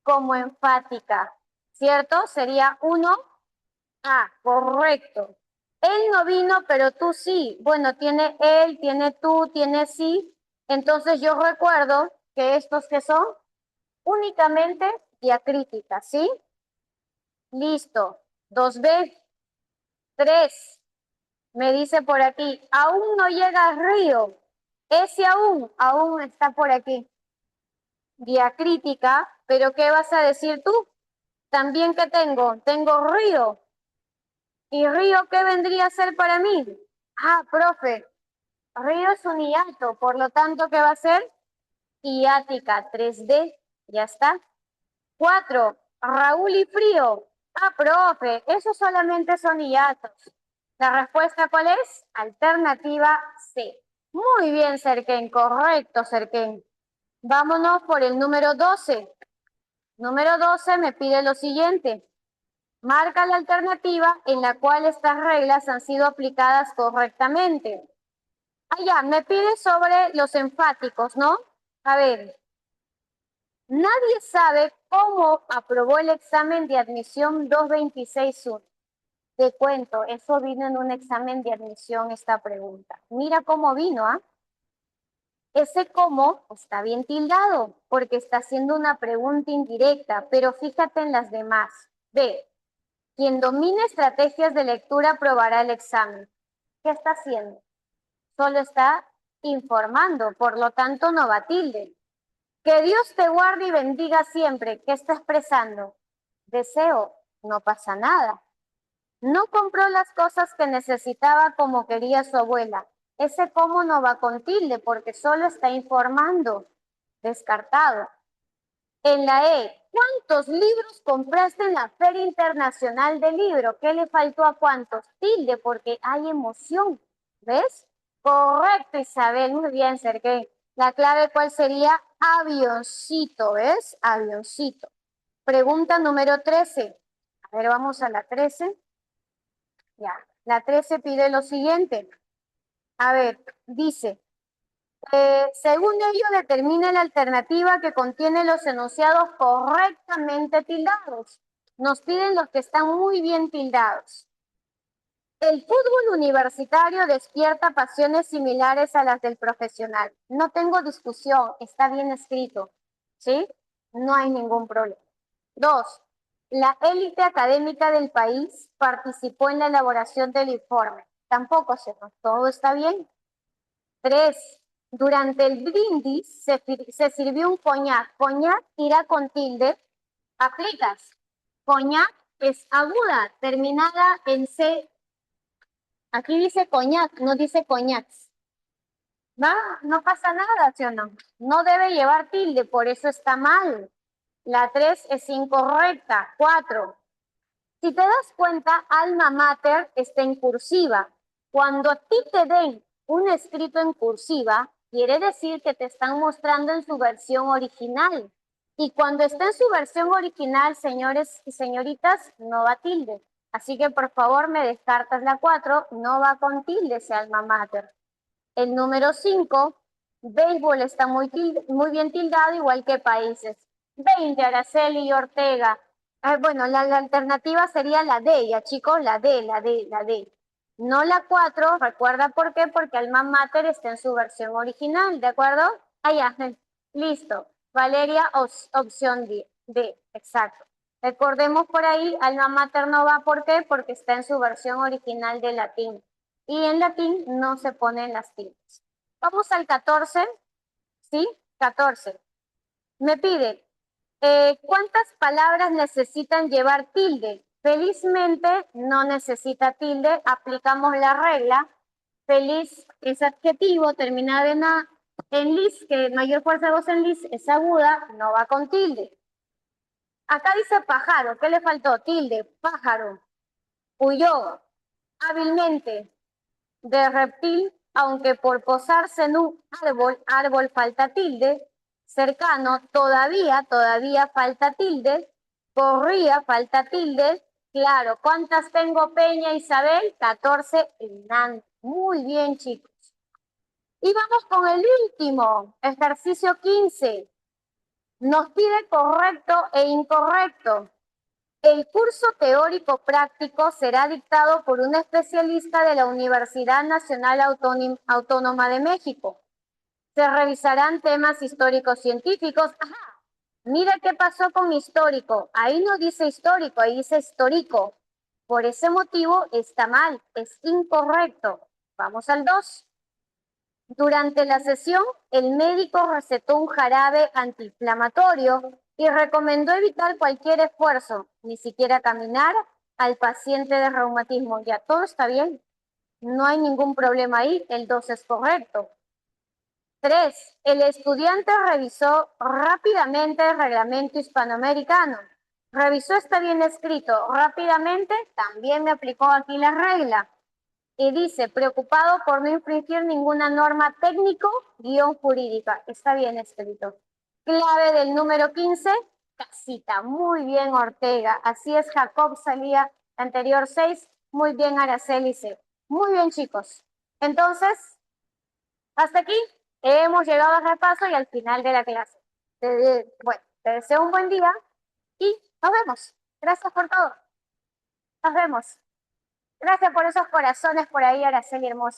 como enfática. ¿Cierto? Sería 1A, correcto. Él no vino, pero tú sí. Bueno, tiene él, tiene tú, tiene sí. Entonces yo recuerdo que estos que son únicamente diacríticas, ¿sí? Listo. 2B, 3. Me dice por aquí, aún no llega al río. Ese aún está por aquí. Diacrítica, pero ¿qué vas a decir tú? También que tengo río. ¿Y río qué vendría a ser para mí? Ah, profe, río es un hiato, por lo tanto, ¿qué va a ser? Hiática, 3D, ya está. 4, Raúl y frío. Ah, profe, esos solamente son hiatos. ¿La respuesta cuál es? Alternativa C. Muy bien, Serken, correcto, Serken. Vámonos por el número 12. Número 12 me pide lo siguiente. Marca la alternativa en la cual estas reglas han sido aplicadas correctamente. Allá, me pide sobre los enfáticos, ¿no? A ver, nadie sabe cómo aprobó el examen de admisión 226.1. Te cuento, eso vino en un examen de admisión esta pregunta. Mira cómo vino, ¿ah? Ese cómo está bien tildado porque está haciendo una pregunta indirecta, pero fíjate en las demás. Ve, quien domine estrategias de lectura aprobará el examen. ¿Qué está haciendo? Solo está informando, por lo tanto no va tilde. Que Dios te guarde y bendiga siempre. ¿Qué está expresando? Deseo, no pasa nada. No compró las cosas que necesitaba como quería su abuela. Ese cómo no va con tilde porque solo está informando. Descartado. En la E, ¿cuántos libros compraste en la Feria Internacional del Libro? ¿Qué le faltó a cuántos? Tilde porque hay emoción. ¿Ves? Correcto, Isabel. Muy bien, Sergey. La clave, ¿cuál sería? Avioncito, ¿ves? Avioncito. Pregunta número 13. A ver, vamos a la 13. Ya, la 13 pide lo siguiente. A ver, dice, según ello determina la alternativa que contiene los enunciados correctamente tildados. Nos piden los que están muy bien tildados. El fútbol universitario despierta pasiones similares a las del profesional. No tengo discusión, está bien escrito, ¿sí? No hay ningún problema. 2. La élite académica del país participó en la elaboración del informe. Tampoco, todo está bien. 3. Durante el brindis se sirvió un coñac. Coñac irá con tilde. Aplicas. Coñac es aguda, terminada en C. Aquí dice coñac, no dice coñacs. ¿Va? No pasa nada, ¿sí o no? No debe llevar tilde, por eso está mal. La 3 es incorrecta. 4. Si te das cuenta, alma mater está en cursiva. Cuando a ti te den un escrito en cursiva, quiere decir que te están mostrando en su versión original. Y cuando está en su versión original, señores y señoritas, no va tilde. Así que por favor me descartas la 4, no va con tilde ese alma mater. El número 5, béisbol está muy bien tildado, igual que países. 20, Araceli Ortega. Bueno, la alternativa sería la D, ya chicos, la D, la D, la D. No la 4, recuerda por qué, porque alma mater está en su versión original, ¿de acuerdo? Allá, listo. Valeria, opción D, exacto. Recordemos por ahí, alma mater no va, ¿por qué? Porque está en su versión original de latín. Y en latín no se ponen las tildes. Vamos al 14, ¿sí? 14. Me pide, ¿cuántas palabras necesitan llevar tilde? Felizmente no necesita tilde, aplicamos la regla. Feliz es adjetivo, terminado en A. En lis, que mayor fuerza de voz en lis es aguda, no va con tilde. Acá dice pájaro, ¿qué le faltó? Tilde, pájaro. Huyó, hábilmente. De reptil, aunque por posarse en un árbol falta tilde, cercano, todavía falta tilde, corría, falta tilde, claro, ¿cuántas tengo Peña Isabel? 14 en Muy bien, chicos. Y vamos con el último, ejercicio 15. Nos pide correcto e incorrecto. El curso teórico práctico será dictado por un especialista de la Universidad Nacional Autónoma de México. Se revisarán temas históricos científicos. Ajá, mira qué pasó con histórico. Ahí no dice histórico, ahí dice histórico. Por ese motivo está mal, es incorrecto. Vamos al 2. Durante la sesión, el médico recetó un jarabe antiinflamatorio y recomendó evitar cualquier esfuerzo, ni siquiera caminar, al paciente de reumatismo. Ya todo está bien, no hay ningún problema ahí, el 2 es correcto. 3. El estudiante revisó rápidamente el reglamento hispanoamericano. Revisó, está bien escrito, rápidamente, también me aplicó aquí la regla. Y dice, preocupado por no infringir ninguna norma técnico-jurídica. Está bien escrito. Clave del número 15, casita. Muy bien, Ortega. Así es, Jacob salía anterior 6. Muy bien, Araceli C. Muy bien, chicos. Entonces, hasta aquí hemos llegado al repaso y al final de la clase. Bueno, te deseo un buen día y nos vemos. Gracias por todo. Nos vemos. Gracias por esos corazones por ahí, Araceli hermosa.